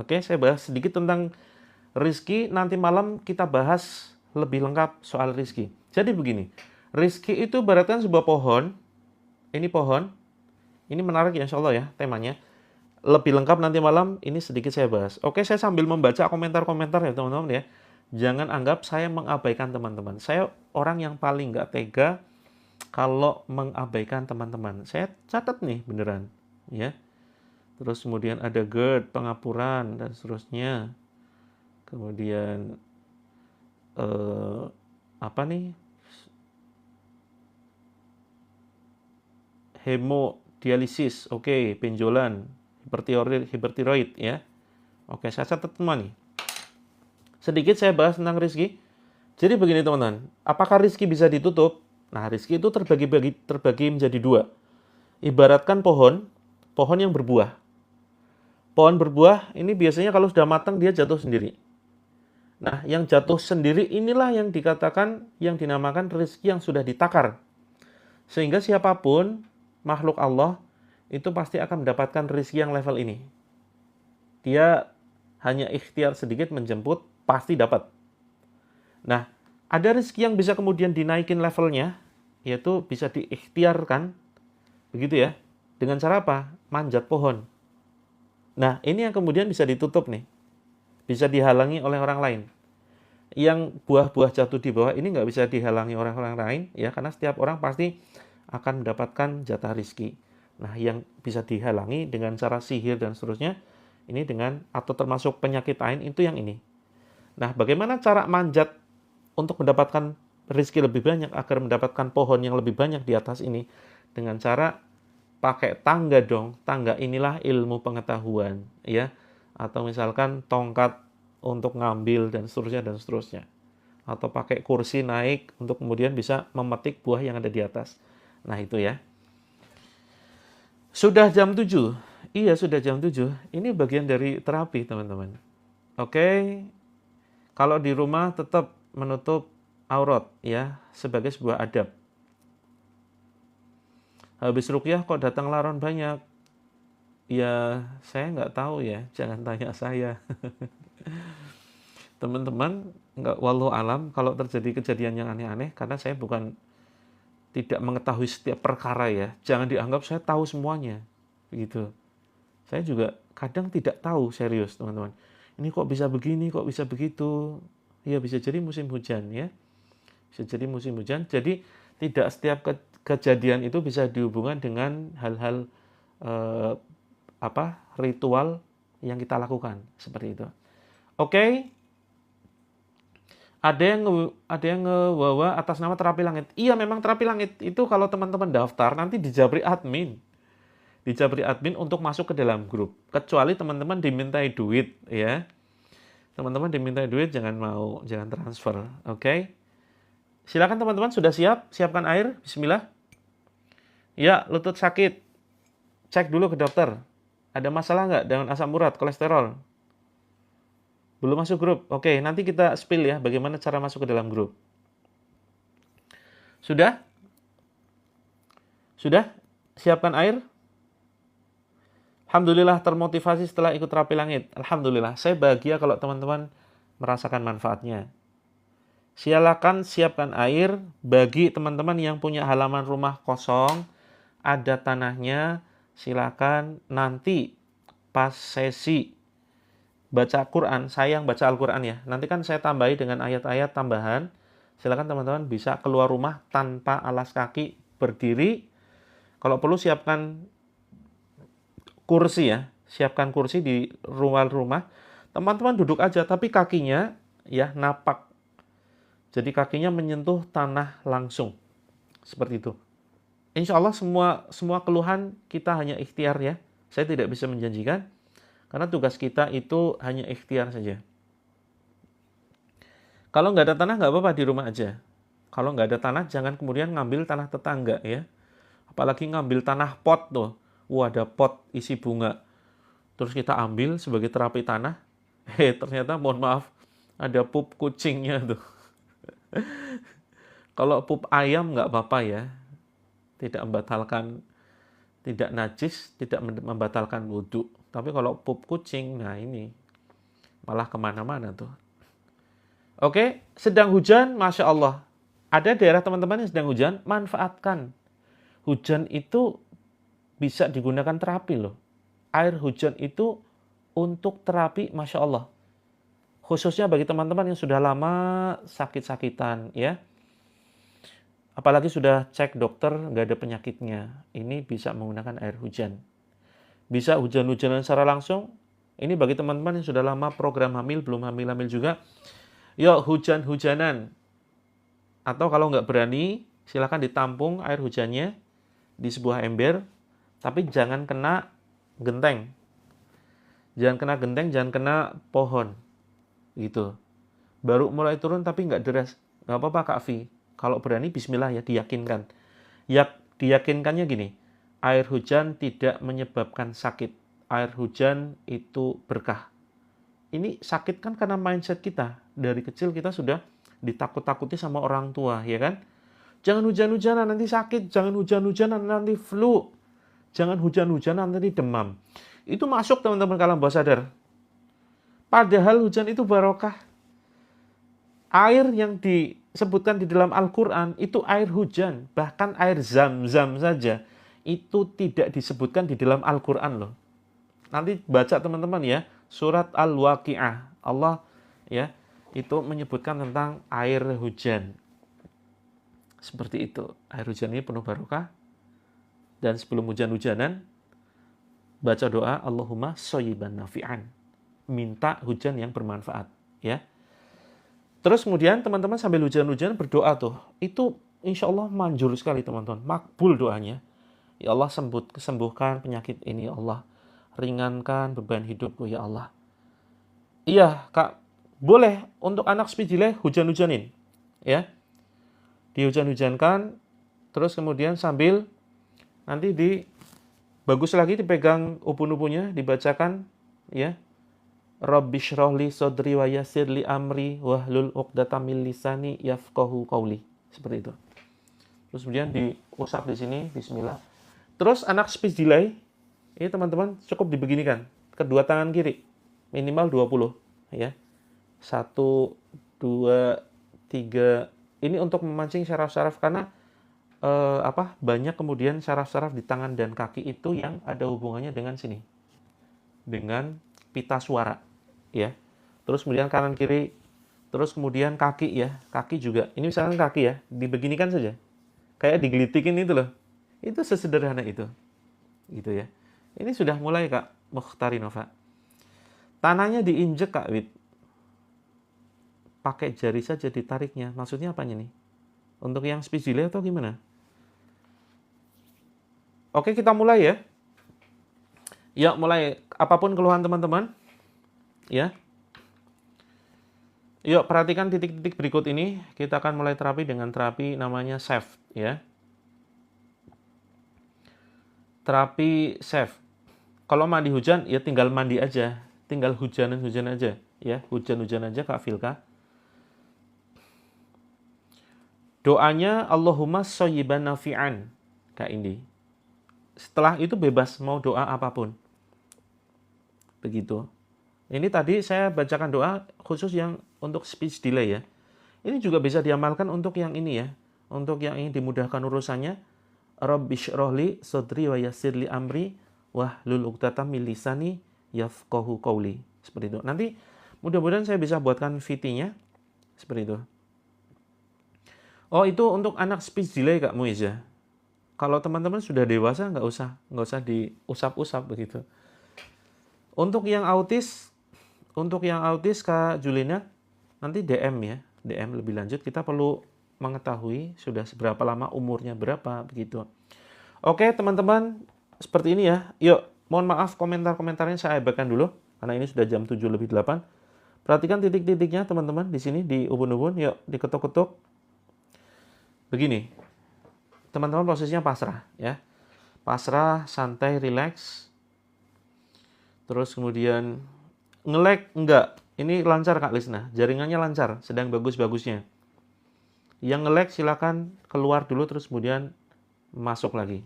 Oke, saya bahas sedikit tentang rizki, nanti malam kita bahas lebih lengkap soal rizki. Jadi begini, rizki itu ibaratkan sebuah pohon. Ini pohon, ini menarik ya insya Allah ya temanya. Lebih lengkap nanti malam, ini sedikit saya bahas. Oke, saya sambil membaca komentar-komentar ya teman-teman ya. Jangan anggap saya mengabaikan teman-teman. Saya orang yang paling nggak tega kalau mengabaikan teman-teman. Saya catat nih beneran ya. Terus kemudian ada GERD, pengapuran, dan seterusnya. Kemudian apa nih? Hemodialisis, oke, benjolan, hipertiroid ya. Oke, saya catat semua nih. Sedikit saya bahas tentang rizki. Jadi begini teman-teman, apakah rizki bisa ditutup? Nah, rizki itu terbagi menjadi 2. Ibaratkan pohon yang berbuah. Pohon berbuah ini biasanya kalau sudah matang dia jatuh sendiri. Nah, yang jatuh sendiri inilah yang dinamakan rizki yang sudah ditakar. Sehingga siapapun makhluk Allah itu pasti akan mendapatkan rizki yang level ini. Dia hanya ikhtiar sedikit menjemput, pasti dapat. Nah, ada rizki yang bisa kemudian dinaikin levelnya, yaitu bisa diikhtiarkan, begitu ya, Dengan cara apa? Manjat pohon. Nah, ini yang kemudian bisa ditutup nih. Bisa dihalangi oleh orang lain. Yang buah-buah jatuh di bawah ini nggak bisa dihalangi orang-orang lain, ya, karena setiap orang pasti akan mendapatkan jatah rizki. Nah, yang bisa dihalangi dengan cara sihir dan seterusnya, ini dengan, atau termasuk penyakit lain, itu yang ini. Nah, bagaimana cara manjat untuk mendapatkan rizki lebih banyak, agar mendapatkan pohon yang lebih banyak di atas ini? Dengan cara pakai tangga dong. Tangga inilah ilmu pengetahuan, ya. Atau misalkan tongkat untuk ngambil dan seterusnya dan seterusnya. Atau pakai kursi naik untuk kemudian bisa memetik buah yang ada di atas. Nah, itu ya. Sudah jam 7. Iya, sudah jam 7. Ini bagian dari terapi, teman-teman. Oke. Kalau di rumah tetap menutup aurat, ya, sebagai sebuah adab. Habis ruqyah kok datang laron banyak? Ya, saya nggak tahu ya. Jangan tanya saya. Teman-teman, nggak, wallahu alam, kalau terjadi kejadian yang aneh-aneh, karena saya bukan tidak mengetahui setiap perkara ya. Jangan dianggap saya tahu semuanya. Begitu. Saya juga kadang tidak tahu, serius teman-teman. Ini kok bisa begini, kok bisa begitu. Ya bisa jadi musim hujan ya. Bisa jadi musim hujan. Jadi tidak setiap kejadian itu bisa dihubungkan dengan hal-hal ritual yang kita lakukan seperti itu. Oke. Ada yang ngebawa atas nama terapi langit. Iya, memang terapi langit itu kalau teman-teman daftar nanti dijabri admin. Dijabri admin untuk masuk ke dalam grup. Kecuali teman-teman dimintai duit ya. Teman-teman dimintai duit jangan transfer. Oke. Silakan teman-teman, sudah siap? Siapkan air. Bismillah. Ya, lutut sakit. Cek dulu ke dokter. Ada masalah nggak dengan asam urat, kolesterol? Belum masuk grup? Oke, nanti kita spill ya bagaimana cara masuk ke dalam grup. Sudah? Sudah? Siapkan air? Alhamdulillah termotivasi setelah ikut terapi langit. Alhamdulillah, saya bahagia kalau teman-teman merasakan manfaatnya. Silakan siapkan air bagi teman-teman yang punya halaman rumah kosong, ada tanahnya, silakan nanti pas sesi baca Quran, saya yang baca Al-Quran ya. Nanti kan saya tambahi dengan ayat-ayat tambahan. Silakan teman-teman bisa keluar rumah tanpa alas kaki, berdiri. Kalau perlu siapkan kursi ya. Siapkan kursi di rumah. Teman-teman duduk aja, tapi kakinya ya napak. Jadi kakinya menyentuh tanah langsung. Seperti itu. Insya Allah semua keluhan kita hanya ikhtiar ya. Saya tidak bisa menjanjikan. Karena tugas kita itu hanya ikhtiar saja. Kalau nggak ada tanah, nggak apa-apa, di rumah aja. Kalau nggak ada tanah, jangan kemudian ngambil tanah tetangga ya. Apalagi ngambil tanah pot tuh. Wah, ada pot isi bunga. Terus kita ambil sebagai terapi tanah. Ternyata mohon maaf, ada pup kucingnya tuh. Kalau pup ayam nggak apa-apa ya. Tidak membatalkan, tidak najis, tidak membatalkan wudhu. Tapi kalau pup kucing, nah ini malah kemana-mana tuh. Oke, sedang hujan, Masya Allah. Ada daerah teman-teman yang sedang hujan, manfaatkan. Hujan itu bisa digunakan terapi loh. Air hujan itu untuk terapi, Masya Allah. Khususnya bagi teman-teman yang sudah lama sakit-sakitan ya. Apalagi sudah cek dokter, nggak ada penyakitnya. Ini bisa menggunakan air hujan. Bisa hujan-hujanan secara langsung. Ini bagi teman-teman yang sudah lama program hamil, belum hamil-hamil juga. Yuk hujan-hujanan. Atau kalau nggak berani, silakan ditampung air hujannya di sebuah ember. Tapi jangan kena genteng. Jangan kena genteng, jangan kena pohon. Gitu. Baru mulai turun tapi nggak deras. Nggak apa-apa Kak Vi. Kalau berani bismillah ya, diyakinkan. Ya, diyakinkannya gini. Air hujan tidak menyebabkan sakit. Air hujan itu berkah. Ini sakit kan karena mindset kita. Dari kecil kita sudah ditakut-takuti sama orang tua, ya kan? Jangan hujan-hujanan nanti sakit, jangan hujan-hujanan nanti flu. Jangan hujan-hujanan nanti demam. Itu masuk teman-teman kalau bawah sadar. Padahal hujan itu barokah. Air yang disebutkan di dalam Al-Quran itu air hujan. Bahkan air zam-zam saja. itu tidak disebutkan di dalam Al-Quran loh. Nanti baca teman-teman ya, surat Al-Waqi'ah. Allah ya itu menyebutkan tentang air hujan. Seperti itu. Air hujan ini penuh barokah. Dan sebelum hujan-hujanan, baca doa Allahumma shayyiban nafi'an. Minta hujan yang bermanfaat. Ya. Terus kemudian teman-teman sambil hujan-hujan berdoa tuh. Itu insya Allah manjur sekali teman-teman. Makbul doanya. Ya Allah sembuhkan penyakit ini ya Allah. Ringankan beban hidupku ya Allah. Iya Kak, boleh untuk anak speed delay hujan-hujanin. Ya. Dihujan-hujankan, terus kemudian sambil nanti bagus lagi dipegang ubun-ubunnya, dibacakan ya. Rabbi shrah li sadri wa yassir li amri wahlul 'uqdatam min lisani yafqahu qawli. Seperti itu. Terus kemudian diusap di sini, bismillah. Terus anak speech delay, ini teman-teman cukup dibeginikan. Kedua tangan kiri, minimal 20 ya. 1 2 3. Ini untuk memancing syaraf-syaraf karena banyak kemudian syaraf-syaraf di tangan dan kaki itu yang ada hubungannya dengan sini. Dengan pita suara, ya. Terus kemudian kanan kiri, terus kemudian kaki ya, kaki juga. Ini misalkan kaki ya, dibeginikan saja. Kayak digelitikin itu loh. Itu sesederhana itu. Gitu ya. Ini sudah mulai Kak Mukhtarinova. Tanahnya diinjek Kak Wid. Pakai jari saja ditariknya. Maksudnya apanya nih? Untuk yang speech delay atau gimana? Oke, kita mulai ya. Ya, mulai. Apapun keluhan teman-teman. Ya. Yuk, perhatikan titik-titik berikut ini. Kita akan mulai terapi dengan terapi namanya SAFE. Ya. Terapi SAFE. Kalau mandi hujan, ya tinggal mandi aja. Tinggal hujan-hujan aja. Ya, hujan-hujan aja Kak Filka. Doanya Allahumma shayyiban nafi'an. Kak Indi. Setelah itu bebas mau doa apapun. Begitu. Ini tadi saya bacakan doa khusus yang untuk speech delay ya. Ini juga bisa diamalkan untuk yang ini ya. Untuk yang ingin dimudahkan urusannya. Rabbi shrah li sadri wa yassir li amri wahlul 'uqdatam min lisani yafqahu qawli. Seperti itu. Nanti mudah-mudahan saya bisa buatkan VT-nya. Seperti itu. Oh, itu untuk anak speech delay Kak Muiza. Kalau teman-teman sudah dewasa nggak usah diusap-usap begitu. Untuk yang autis Kak Julina nanti DM ya, DM lebih lanjut. Kita perlu mengetahui sudah seberapa lama, umurnya berapa begitu. Oke teman-teman, seperti ini ya. Yuk, mohon maaf komentar-komentarnya saya abaikan dulu karena ini sudah jam 7:08. Perhatikan titik-titiknya teman-teman di sini di ubun-ubun. Yuk, diketuk-ketuk. Begini, teman-teman posisinya pasrah ya. Pasrah, santai, rileks. Terus kemudian nge-lag enggak. Ini lancar Kak Lisna, jaringannya lancar, sedang bagus-bagusnya. Yang nge-lag silakan keluar dulu terus kemudian masuk lagi.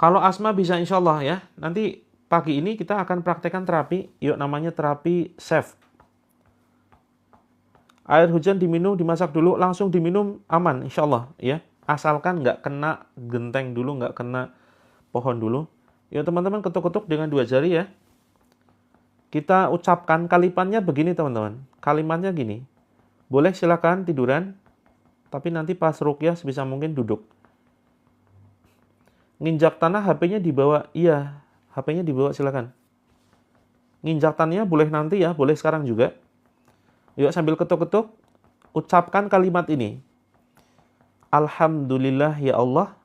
Kalau asma bisa insya Allah ya. Nanti pagi ini kita akan praktekkan terapi, yuk namanya terapi SAFE. Air hujan diminum, dimasak dulu, langsung diminum aman insya Allah ya. Asalkan nggak kena genteng dulu, nggak kena pohon dulu. Ya teman-teman ketuk-ketuk dengan 2 jari ya. Kita ucapkan kalimatnya begini teman-teman. Kalimatnya gini. Boleh silakan tiduran, tapi nanti pas ruqyah sebisa mungkin duduk. Nginjak tanah HP-nya dibawa. Iya, HP-nya dibawa silakan. Nginjak tanahnya boleh nanti ya, boleh sekarang juga. Yuk sambil ketuk-ketuk, ucapkan kalimat ini. Alhamdulillah ya Allah,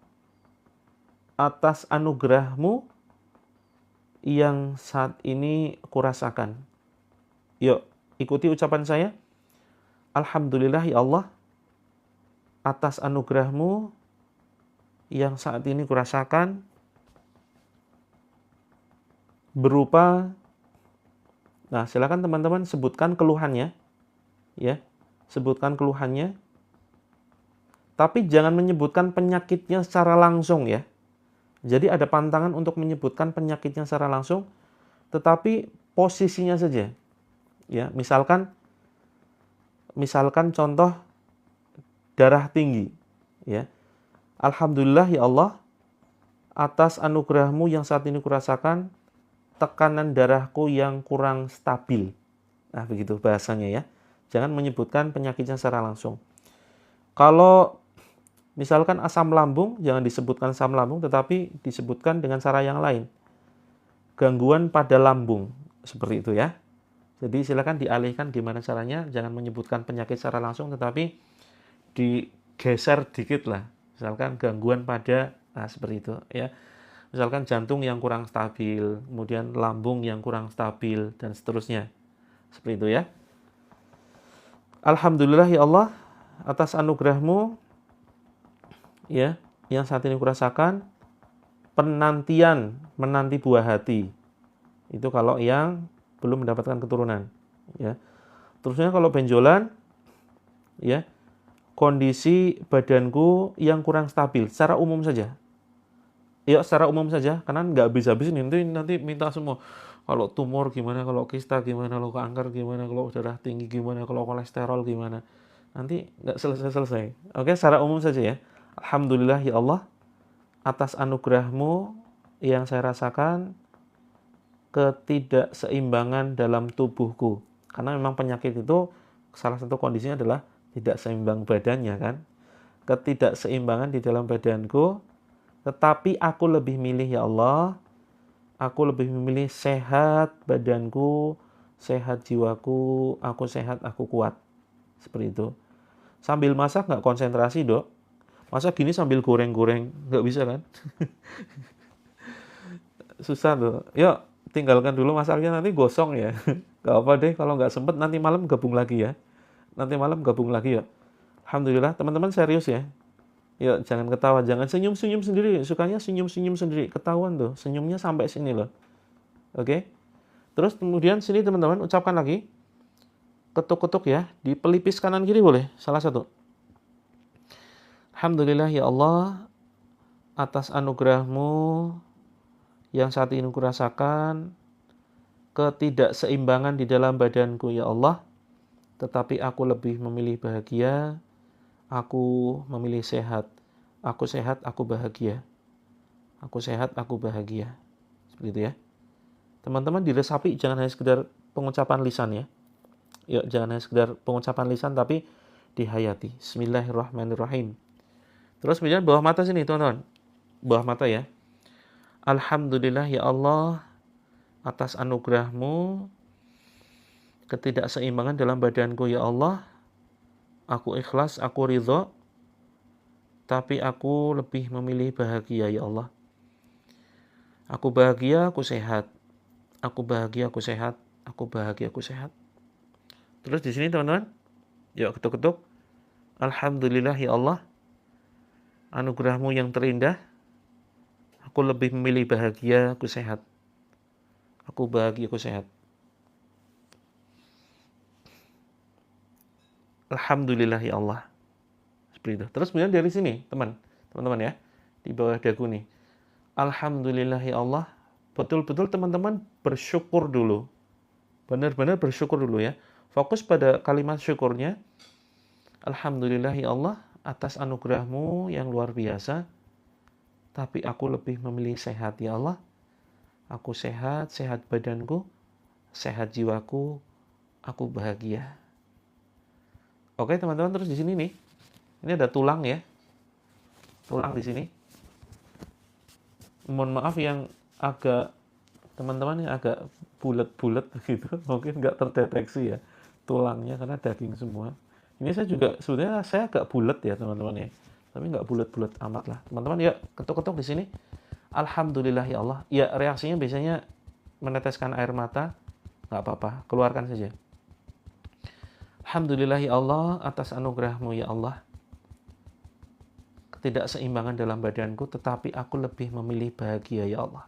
atas anugerahmu yang saat ini kurasakan. Yuk, ikuti ucapan saya. Alhamdulillah ya Allah, atas anugerahmu yang saat ini kurasakan berupa. Nah, silakan teman-teman sebutkan keluhannya. Ya, sebutkan keluhannya. Tapi jangan menyebutkan penyakitnya secara langsung ya. Jadi ada pantangan untuk menyebutkan penyakitnya secara langsung, tetapi posisinya saja. Ya, misalkan contoh darah tinggi, ya. Alhamdulillah ya Allah, atas anugerahmu yang saat ini kurasakan, tekanan darahku yang kurang stabil. Nah, begitu bahasanya ya. Jangan menyebutkan penyakitnya secara langsung. Kalau misalkan asam lambung, jangan disebutkan asam lambung, tetapi disebutkan dengan cara yang lain. Gangguan pada lambung, seperti itu ya. Jadi silakan dialihkan gimana caranya, jangan menyebutkan penyakit secara langsung, tetapi digeser dikit lah. Misalkan gangguan pada, nah seperti itu ya. Misalkan jantung yang kurang stabil, kemudian lambung yang kurang stabil, dan seterusnya. Seperti itu ya. Alhamdulillah ya Allah, atas anugerahmu ya, yang saat ini kurasakan, menanti buah hati. Itu kalau yang belum mendapatkan keturunan ya. Terusnya kalau benjolan ya, kondisi badanku yang kurang stabil secara umum saja. Ya, secara umum saja, karena nggak habis-habis nanti minta semua. Kalau tumor gimana, kalau kista gimana, kalau kanker gimana, kalau darah tinggi gimana, kalau kolesterol gimana. Nanti nggak selesai-selesai. Oke, secara umum saja ya. Alhamdulillah ya Allah, atas anugerahmu yang saya rasakan ketidakseimbangan dalam tubuhku. Karena memang penyakit itu salah satu kondisinya adalah tidak seimbang badannya kan. Ketidakseimbangan di dalam badanku, tetapi aku lebih milih ya Allah, aku lebih memilih sehat badanku, sehat jiwaku, aku sehat, aku kuat. Seperti itu. Sambil masak nggak konsentrasi dok. Masak gini sambil goreng-goreng, nggak bisa kan? Susah tuh. Yuk, tinggalkan dulu masaknya, nanti gosong ya. Gak apa deh, kalau nggak sempet nanti malam gabung lagi ya. Nanti malam gabung lagi ya. Alhamdulillah, teman-teman serius ya. Yuk, jangan ketawa, jangan senyum-senyum sendiri. Sukanya senyum-senyum sendiri. Ketahuan tuh, senyumnya sampai sini loh. Oke? Terus kemudian sini teman-teman, ucapkan lagi. Ketuk-ketuk ya, di pelipis kanan kiri boleh, salah satu. Alhamdulillah ya Allah, atas anugerahmu yang saat ini kurasakan, ketidakseimbangan di dalam badanku ya Allah, tetapi aku lebih memilih bahagia, aku memilih sehat. Aku sehat, aku bahagia. Aku sehat, aku bahagia. Seperti itu ya. Teman-teman diresapi, jangan hanya sekedar pengucapan lisan ya. Yuk, jangan hanya sekedar pengucapan lisan, tapi dihayati. Bismillahirrahmanirrahim. Terus kemudian bawah mata sini, teman-teman. Bawah mata ya. Alhamdulillah ya Allah, atas anugerahmu, ketidakseimbangan dalam badanku ya Allah, aku ikhlas, aku ridho, tapi aku lebih memilih bahagia ya Allah. Aku bahagia, aku sehat. Aku bahagia, aku sehat. Aku bahagia, aku sehat. Terus di sini teman-teman, yuk ketuk-ketuk. Alhamdulillah ya Allah, anugerahmu yang terindah, aku lebih memilih bahagia, aku sehat. Aku bahagia, aku sehat. Alhamdulillah ya Allah. Seperti itu. Terus kemudian dari sini, teman-teman ya, di bawah dagu nih. Alhamdulillah ya Allah. Betul-betul teman-teman bersyukur dulu. Benar-benar bersyukur dulu ya. Fokus pada kalimat syukurnya. Alhamdulillah ya Allah, atas anugerahmu yang luar biasa. Tapi aku lebih memilih sehat ya Allah. Aku sehat, sehat badanku, sehat jiwaku, aku bahagia. Oke teman-teman, terus di sini nih. Ini ada tulang ya. Tulang di sini. Mohon maaf yang agak, teman-teman yang agak bulat-bulat gitu, mungkin nggak terdeteksi ya tulangnya karena daging semua. Ini saya juga sebenarnya saya agak bulat ya teman-teman ya, tapi nggak bulat-bulat amat lah. Teman-teman ya ketuk-ketuk di sini. Alhamdulillah ya Allah. Ya reaksinya biasanya meneteskan air mata, nggak apa-apa, keluarkan saja. Alhamdulillah ya Allah, atas anugerahmu ya Allah. Ketidakseimbangan dalam badanku, tetapi aku lebih memilih bahagia ya Allah.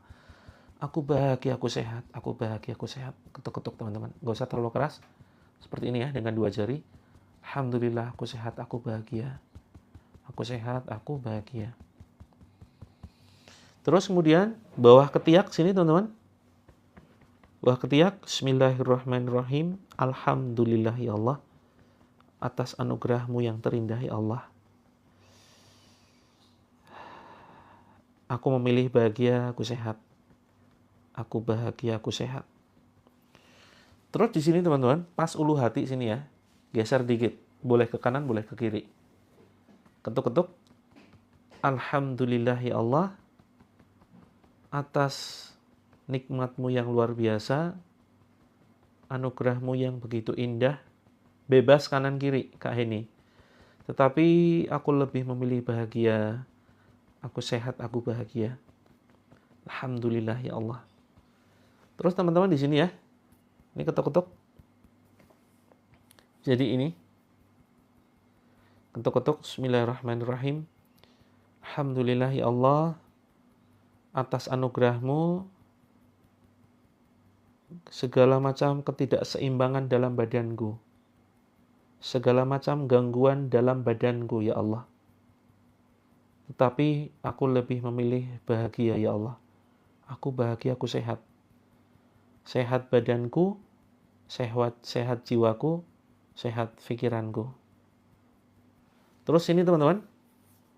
Aku bahagia, aku sehat. Aku bahagia, aku sehat. Ketuk-ketuk teman-teman. Gak usah terlalu keras. Seperti ini ya, dengan 2 jari. Alhamdulillah, aku sehat, aku bahagia. Aku sehat, aku bahagia. Terus kemudian, bawah ketiak, sini teman-teman. Bawah ketiak, Bismillahirrahmanirrahim. Alhamdulillah ya Allah, atas anugerahmu yang terindah ya Allah. Aku memilih bahagia, aku sehat. Aku bahagia, aku sehat. Terus di sini teman-teman, pas ulu hati sini ya, geser dikit. Boleh ke kanan, boleh ke kiri. Ketuk-ketuk. Alhamdulillah ya Allah, atas nikmat-Mu yang luar biasa, anugerah-Mu yang begitu indah. Bebas kanan kiri, Kak Heni. Tetapi aku lebih memilih bahagia. Aku sehat, aku bahagia. Alhamdulillah ya Allah. Terus teman-teman di sini ya. Ini ketuk-ketuk. Jadi ini. Ketuk-ketuk. Bismillahirrahmanirrahim. Alhamdulillah ya Allah. Atas anugerah-Mu. Segala macam ketidakseimbangan dalam badanku. Segala macam gangguan dalam badanku ya Allah. Tetapi aku lebih memilih bahagia ya Allah. Aku bahagia, aku sehat. Sehat badanku, sehat jiwaku, sehat pikiranku. Terus sini teman-teman.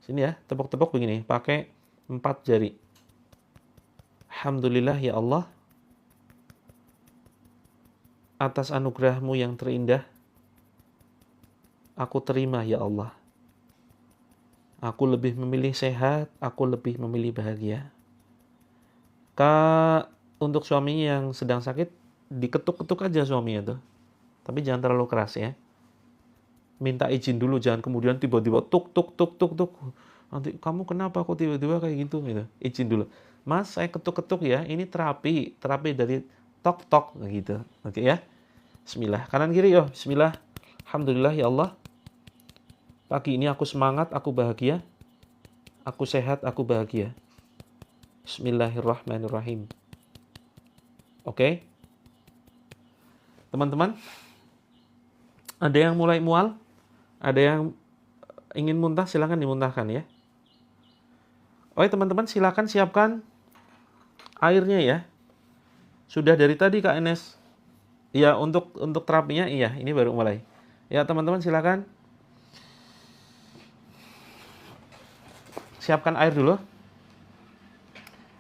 Sini ya, tepuk-tepuk begini, pakai 4 jari. Alhamdulillah ya Allah, atas anugerah-Mu yang terindah, aku terima ya Allah. Aku lebih memilih sehat, aku lebih memilih bahagia. Kak, untuk suaminya yang sedang sakit, diketuk-ketuk aja suaminya tuh. Tapi jangan terlalu keras ya. Minta izin dulu, jangan kemudian tiba-tiba tuk tuk tuk tuk tuk. Nanti kamu kenapa kok tiba-tiba kayak gitu gitu. Izin dulu. Mas, saya ketuk-ketuk ya. Ini terapi dari tok tok gitu. Oke ya. Bismillah. Kanan kiri yo. Bismillah. Alhamdulillah ya Allah. Pagi ini aku semangat, aku bahagia. Aku sehat, aku bahagia. Bismillahirrahmanirrahim. Oke. Teman-teman, ada yang mulai mual? Ada yang ingin muntah? Silakan dimuntahkan ya. Oke teman-teman, silakan siapkan airnya ya. Sudah dari tadi Kak Enes. Ya, untuk terapinya iya, ini baru mulai. Ya, teman-teman silakan. Siapkan air dulu.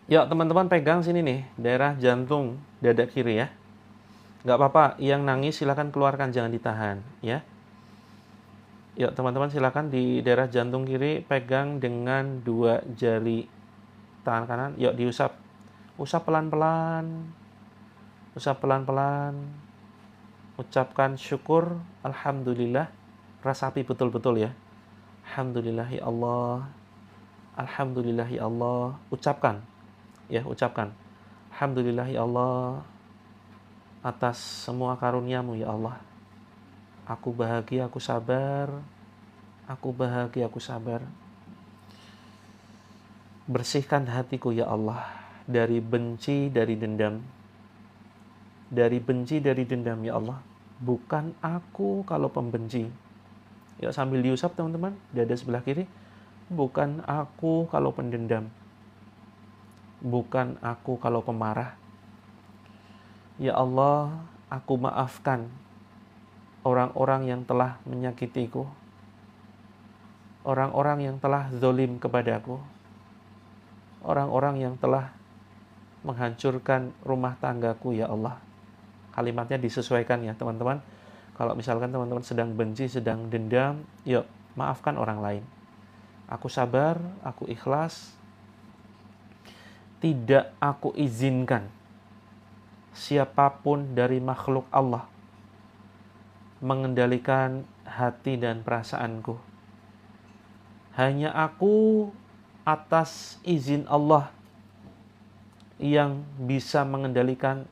Ya, teman-teman pegang sini nih, daerah jantung dada kiri ya. Nggak apa-apa, yang nangis silakan keluarkan, jangan ditahan ya. Ya, teman-teman silakan di daerah jantung kiri pegang dengan 2 jari tangan kanan. Yuk diusap. Usap pelan-pelan. Usap pelan-pelan. Ucapkan syukur, alhamdulillah. Rasapi betul-betul ya. Alhamdulillah ya Allah. Alhamdulillah ya Allah. Ucapkan. Ya, ucapkan. Alhamdulillah ya Allah. Atas semua karunia-Mu ya Allah. Aku bahagia, aku sabar. Aku bahagia, aku sabar. Bersihkan hatiku ya Allah. Dari benci, dari dendam. Dari benci, dari dendam ya Allah. Bukan aku kalau pembenci. Ya, sambil diusap teman-teman. Dada sebelah kiri. Bukan aku kalau pendendam. Bukan aku kalau pemarah. Ya Allah, aku maafkan orang-orang yang telah menyakitiku. Orang-orang yang telah zalim kepadaku. Orang-orang yang telah menghancurkan rumah tanggaku ya Allah. Kalimatnya disesuaikan ya teman-teman. Kalau misalkan teman-teman sedang benci, sedang dendam, yuk maafkan orang lain. Aku sabar, aku ikhlas. Tidak aku izinkan siapapun dari makhluk Allah mengendalikan hati dan perasaanku. Hanya aku atas izin Allah yang bisa mengendalikan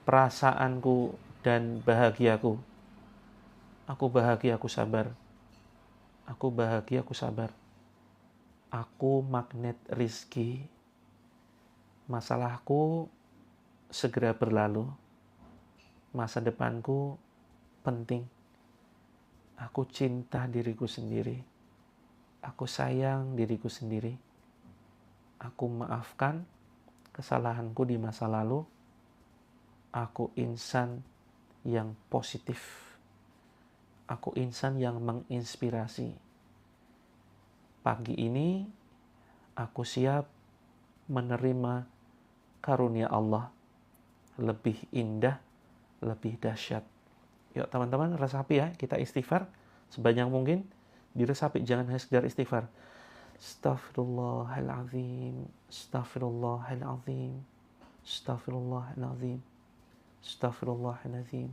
perasaanku dan bahagiaku. Aku bahagia, aku sabar. Aku bahagia, aku sabar. Aku magnet rizki. Masalahku segera berlalu. Masa depanku penting. Aku cinta diriku sendiri. Aku sayang diriku sendiri. Aku maafkan kesalahanku di masa lalu. Aku insan yang positif. Aku insan yang menginspirasi. Pagi ini aku siap menerima karunia Allah lebih indah, lebih dahsyat. Yuk teman-teman, resapi ya, kita istighfar sebanyak mungkin. Diresapi, jangan hanya sekedar istighfar. Astaghfirullahaladzim, astaghfirullahaladzim, astaghfirullahaladzim, astaghfirullahaladzim,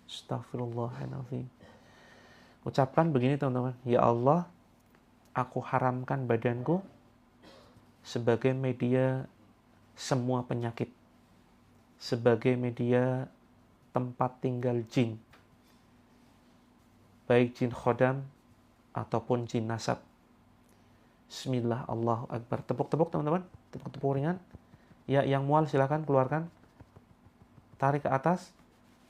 astaghfirullahaladzim. Ucapkan begini teman-teman, ya Allah, aku haramkan badanku sebagai media semua penyakit, sebagai media tempat tinggal jin, baik jin khodam ataupun jin nasab. Bismillah, Allahu Akbar. Tepuk-tepuk teman-teman, tepuk-tepuk ringan. Ya, yang mual silakan keluarkan. Tarik ke atas.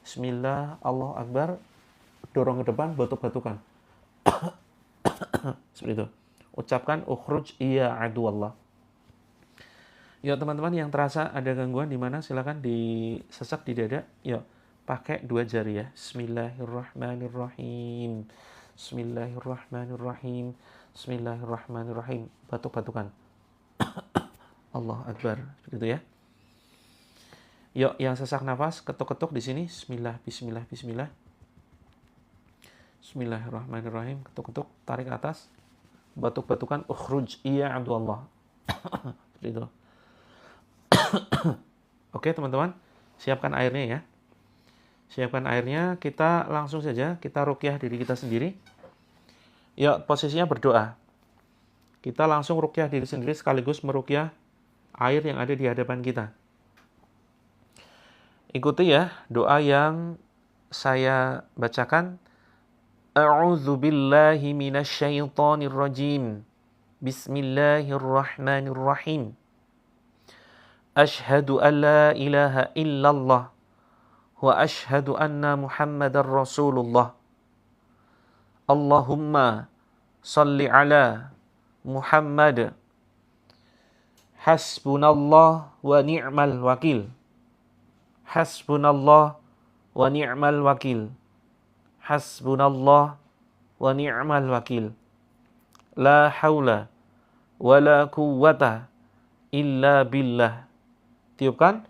Bismillah, Allahu Akbar. Dorong ke depan, batuk-batukan. Seperti itu. Ucapkan ukhruj iya adu Allah. Yuk teman-teman, yang terasa ada gangguan di mana silakan disesak di dada. Yuk, pakai 2 jari ya. Bismillahirrahmanirrahim. Bismillahirrahmanirrahim. Bismillahirrahmanirrahim. Batuk-batukan. Allah Akbar. Begitu ya. Yuk, yang sesak nafas, ketuk-ketuk di sini. Bismillah, bismillah, bismillah. Bismillahirrahmanirrahim. Ketuk-ketuk, tarik ke atas. Batuk-batukan. Ukhruj iya abdullah. Seperti itu. Oke teman-teman, siapkan airnya ya. Siapkan airnya, kita langsung saja, kita ruqyah diri kita sendiri. Ya, posisinya berdoa. Kita langsung ruqyah diri sendiri sekaligus meruqyah air yang ada di hadapan kita. Ikuti ya doa yang saya bacakan. A'udzu billahi minasyaitonir rajim. Bismillahirrahmanirrahim. Ashhadu an la ilaha illallah wa ashhadu anna Muhammadar Rasulullah. Allahumma salli ala Muhammad. Hasbunallah wa ni'mal wakil. Hasbunallah wa ni'mal wakil. Hasbunallah wa ni'mal wakil. La haula wa la quwwata illa billah. Tiupkan.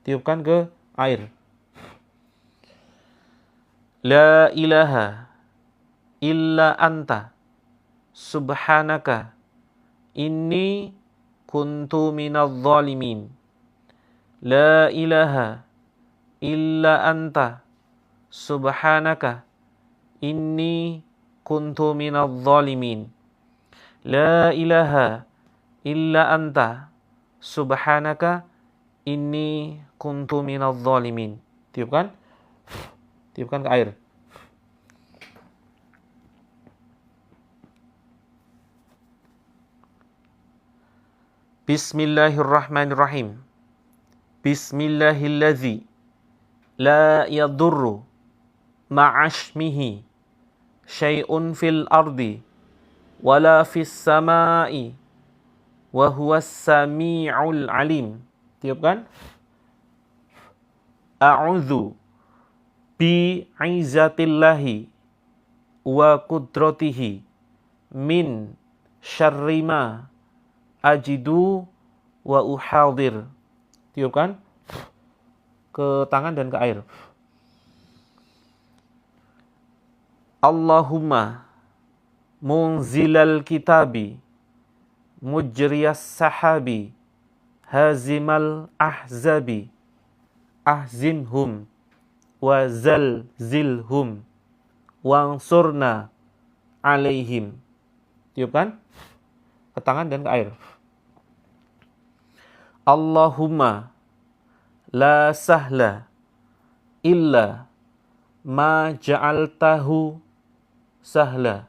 Tiupkan ke air. La ilaha illa anta subhanaka inni kuntu minadh dhalimin. La ilaha illa anta subhanaka inni kuntu minadh dhalimin. La ilaha illa anta subhanaka inni kuntu minadh dhalimin. Tiupkan. Tiupkan ke air. Bismillahirrahmanirrahim. Bismillahilladzi la yadurru ma'ashmihi syai'un fil ardi wala fis sama'i wa huwas sami'ul alim. Tiupkan. A'udzu bi izzatillahi wa qudratihi min syarri ma ajidu wa uhadir. Tiupkan ke tangan dan ke air. Allahumma munzilal kitabi mujriyas sahabi hazimal ahzabi ahzimhum wa zalzilhum wansurna alaihim. Tiupkan ke tangan dan ke air. Allahumma la sahla illa ma ja'altahu sahla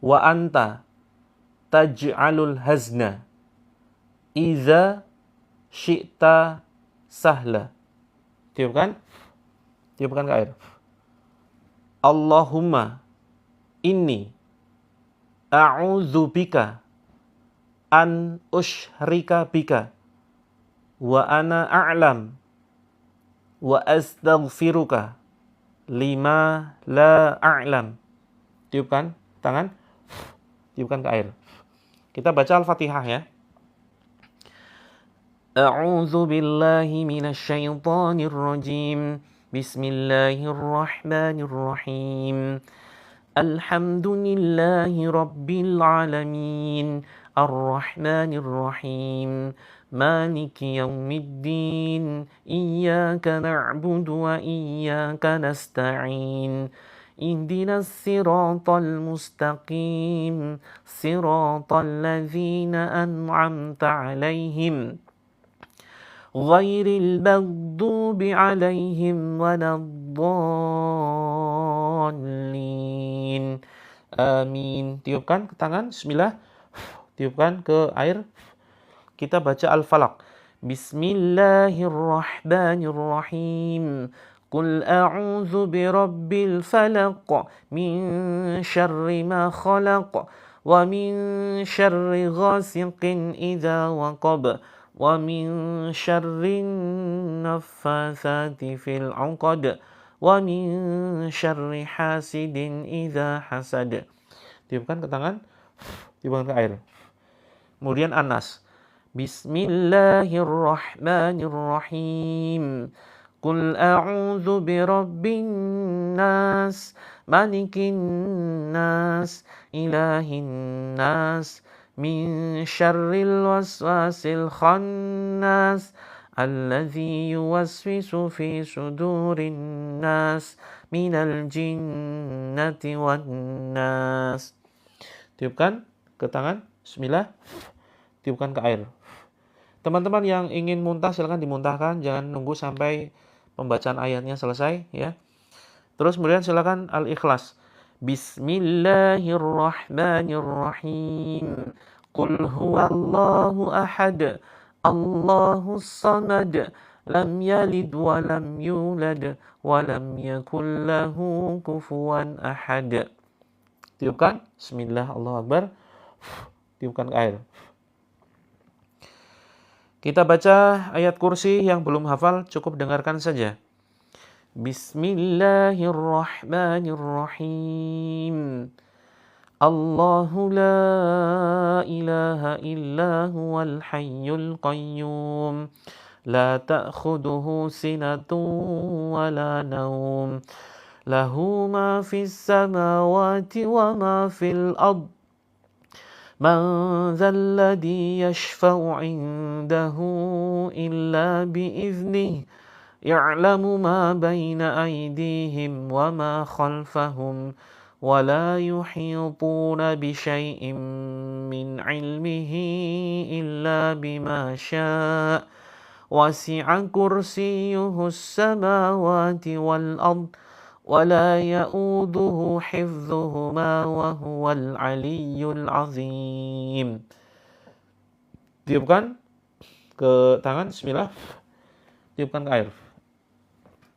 wa anta taj'alul hazna idza syi'ta sahla. Tiupkan. Tiupkan ke air. Allahumma inni a'udzu bika an usyrika bika wa ana a'lam wa astaghfiruka lima la a'lam. Tiupkan tangan. Tiupkan ke air. Kita baca Al-Fatihah ya. A'udzu billahi minasy syaithanir rajim. Bismillahirrahmanirrahim. Alhamdulillahi rabbil alamin. Ar-Rahmanir Rahim. Maliki yaumiddin. Iyyaka na'budu wa iyyaka nasta'in. اهدنا الصراط المستقيم صراط الذين أنعمت عليهم غير المغضوب عليهم ولا الضالين آمين. Tiupkan ke tangan, bismillah. Tiupkan ke air. Kita baca Al-Falaq. Bismillahirrahmanirrahim. قل أعوذ برب الفلق من شر ما خلق ومن شر غاسق إذا وقب ومن شر النفاثات في العقد ومن شر حاسد إذا حسد. Tiupkan ke tangan, tiupkan ke air. Kemudian Anas. Bismillahirrahmanirrahim. قل أعوذ برب الناس ملك الناس إله الناس من شر الوسواس الخناس الذي يوسوس في صدور الناس من الجنة والناس. Tiupkan ke tangan, bismillah. Tiupkan ke air. Teman-teman yang ingin muntah silakan dimuntahkan, jangan nunggu sampai pembacaan ayatnya selesai ya. Terus kemudian silakan Al-Ikhlas. Bismillahirrahmanirrahim. Qul huwallahu ahad. Allahus samad. Lam yalid wa lam yulad wa lam yakul lahu kufuwan ahad. Tiupkan. Bismillah, Allahu Akbar. Tiupkan ke air. Kita baca ayat kursi, yang belum hafal cukup dengarkan saja. Bismillahirrahmanirrahim. Allahu la ilaha illa huwal hayyul qayyum. La ta'khuduhu sinatun wa la nawm. Lahu ma fis samawati wa ma fil ard. من ذا الذي يشفع عنده إلا بإذنه يعلم ما بين أيديهم وما خلفهم ولا يحيطون بشيء من علمه إلا بما شاء وسع كرسيه السماوات والأرض ولا يؤوده حفظهما وهو العلي العظيم. Tiupkan ke tangan, bismillah. Tiupkan ke air.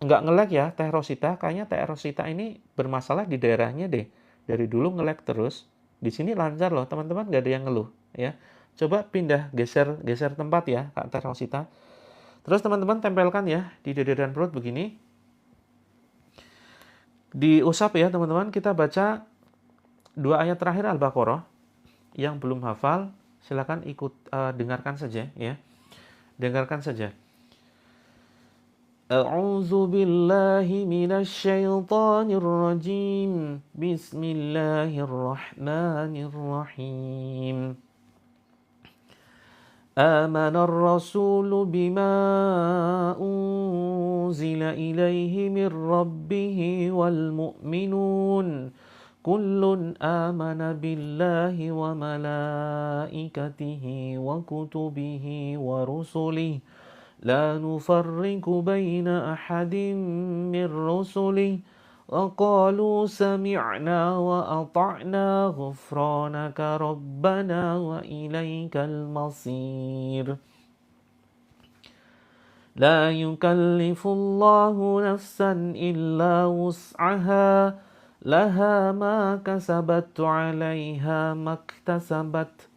Enggak nge-lag ya Teh Rosita, kayaknya Teh Rosita ini bermasalah di daerahnya deh. Dari dulu nge-lag terus. Di sini lancar loh, teman-teman, enggak ada yang ngeluh ya. Coba pindah geser tempat ya Kak Teh Rosita. Terus teman-teman tempelkan ya di dada dan perut begini. Diusap ya teman-teman. Kita baca 2 ayat terakhir Al-Baqarah. Yang belum hafal silakan dengarkan saja ya. Dengarkan saja. A'udzu billahi minasy syaithanir rajim. Bismillahirrahmanirrahim. آمن الرسول بما أنزل إليه من ربه والمؤمنون كل آمن بالله وملائكته وكتبه ورسله لا نفرق بين أحد من رسله وقالوا سمعنا وأطعنا غفرانك ربنا وإليك المصير لا يكلف الله نفسا إلا وسعها لها ما كسبت عليها ما اكتسبت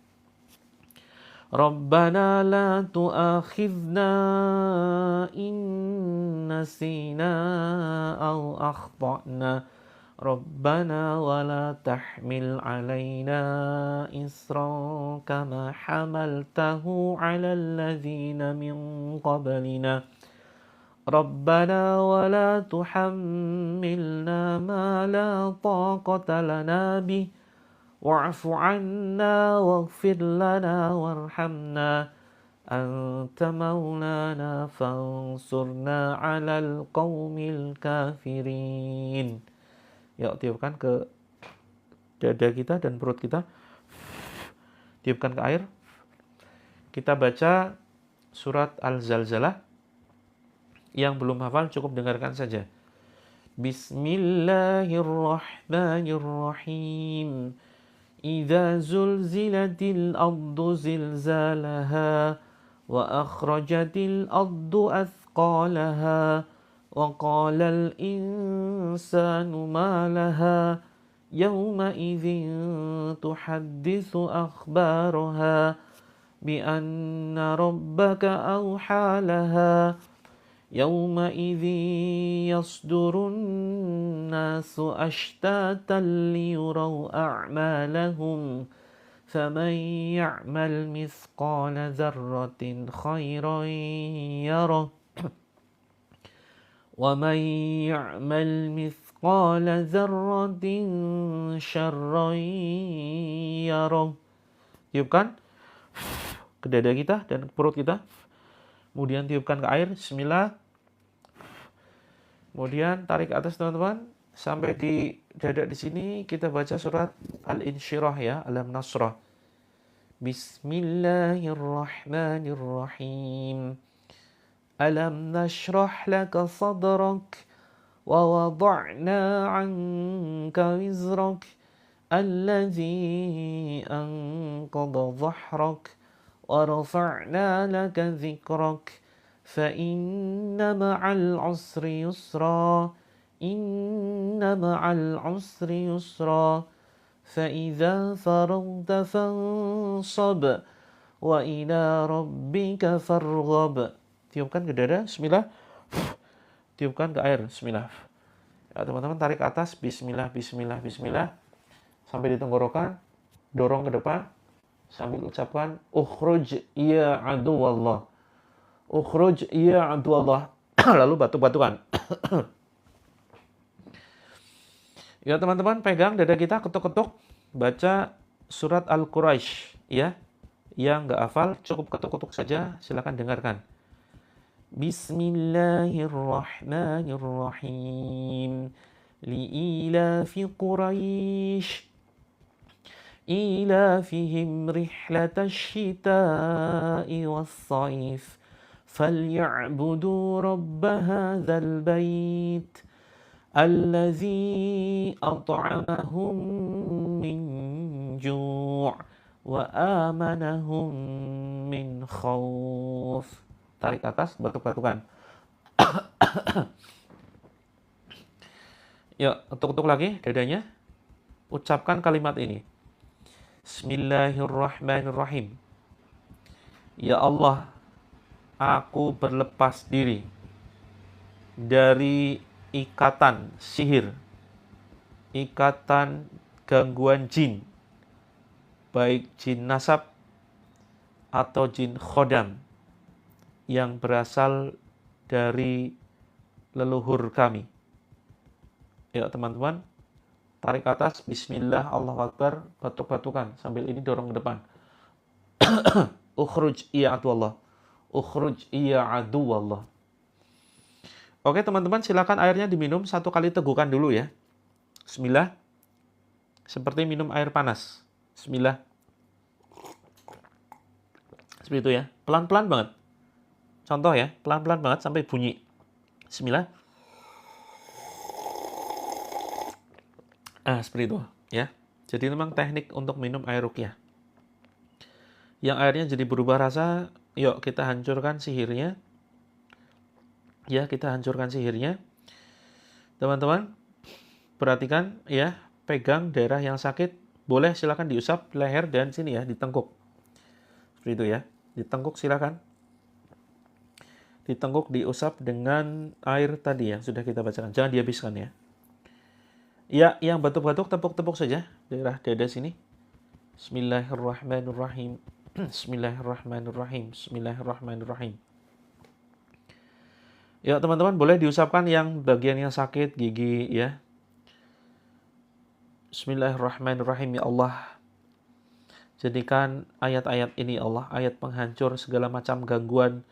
ربنا لا تؤاخذنا إن نسينا أو أخطأنا Rabbana wa la tahmil alaina isran kama hamaltahu ala alladzina min qablina. Rabbana wa la tuhammilna ma la taqata lana bih wa'fu 'anna waghfir lana warhamna anta maulana fansurna 'alal qaumil kafirin. Ya, tiupkan ke dada kita dan perut kita. Tiupkan ke air. Kita baca surat Al-Zalzalah. Yang belum hafal cukup dengarkan saja. Bismillahirrahmanirrahim. Idza zulzilatil ardu zilzalaha wa akhrajatil ardu athqalaha wa qalal insanu ma laha yawma idzin tuhadditsu akhbaraha bi anna rabbaka awha laha يومئذ يصدر الناس أشتاتا ليروا أعمالهم فمن يعمل مثقال ذرة خيرا يره ومن يعمل مثقال ذرة شرا يره. Tiupkan ke dada kita dan ke perut kita. Kemudian tiupkan ke air, bismillah. Kemudian tarik ke atas teman-teman sampai di dada di sini kita baca surat Al-Insyirah ya, Alam Nasrah. Bismillahirrahmanirrahim. Alam nashrah laka sadrak wa wada'na 'anka wizrak alladhi anqadha dhahrak ورفعنا لك ذكرك فإن مع العسر يسرا إن مع العسر يسرا فإذا فرغت فانصب وإلى ربك فارغب. Tiupkan ke dada, bismillah. Tiupkan ke air, bismillah. Ya, teman-teman tarik ke atas, bismillah, bismillah, bismillah. Sampai di tenggorokan, dorong ke depan. Sambil ucapkan ukhruj ya aduwallah, ukhruj ya aduwallah. Lalu batuk-batukan. Ya teman-teman, pegang dada kita, ketuk-ketuk, baca surat Al-Quraisy ya. Yang nggak hafal cukup ketuk-ketuk saja, silakan dengarkan. Bismillahirrahmanirrahim. Li'ilafi Quraisy إيلافهم رحلة الشتاء والصيف فليعبدوا رب هذا البيت الذي أطعمهم من جوع وآمنهم من خوف. Tarik atas, batuk-batukan. Ya, ketuk-ketuk lagi dadanya. Ucapkan kalimat ini. Bismillahirrahmanirrahim. Ya Allah, aku berlepas diri dari ikatan sihir, ikatan gangguan jin, baik jin nasab atau jin khodam yang berasal dari leluhur kami. Ya teman-teman, tarik ke atas, bismillah, Allahu Akbar, batuk-batukan, sambil ini dorong ke depan. Ukhruj iya aduwallah, ukhruj iya aduwallah. Oke teman-teman, silakan airnya diminum, 1 kali tegukan dulu ya. Bismillah. Seperti minum air panas. Bismillah. Seperti itu ya, pelan-pelan banget. Contoh ya, pelan-pelan banget sampai bunyi. Bismillah. Seperti itu ya. Jadi memang teknik untuk minum air ruqyah. Yang airnya jadi berubah rasa, yuk kita hancurkan sihirnya. Ya, kita hancurkan sihirnya. Teman-teman, perhatikan ya, pegang daerah yang sakit, boleh silakan diusap leher dan sini ya, ditengkuk. Seperti itu ya. Ditengkuk silakan. Ditengkuk, diusap dengan air tadi yang sudah kita bacakan. Jangan dihabiskan ya. Ya, yang batuk-batuk tepuk-tepuk saja daerah dada sini. Bismillahirrahmanirrahim. Bismillahirrahmanirrahim. Bismillahirrahmanirrahim. Ya, teman-teman boleh diusapkan yang bagian yang sakit gigi ya. Bismillahirrahmanirrahim. Ya Allah, jadikan ayat-ayat ini Allah, ayat penghancur segala macam gangguan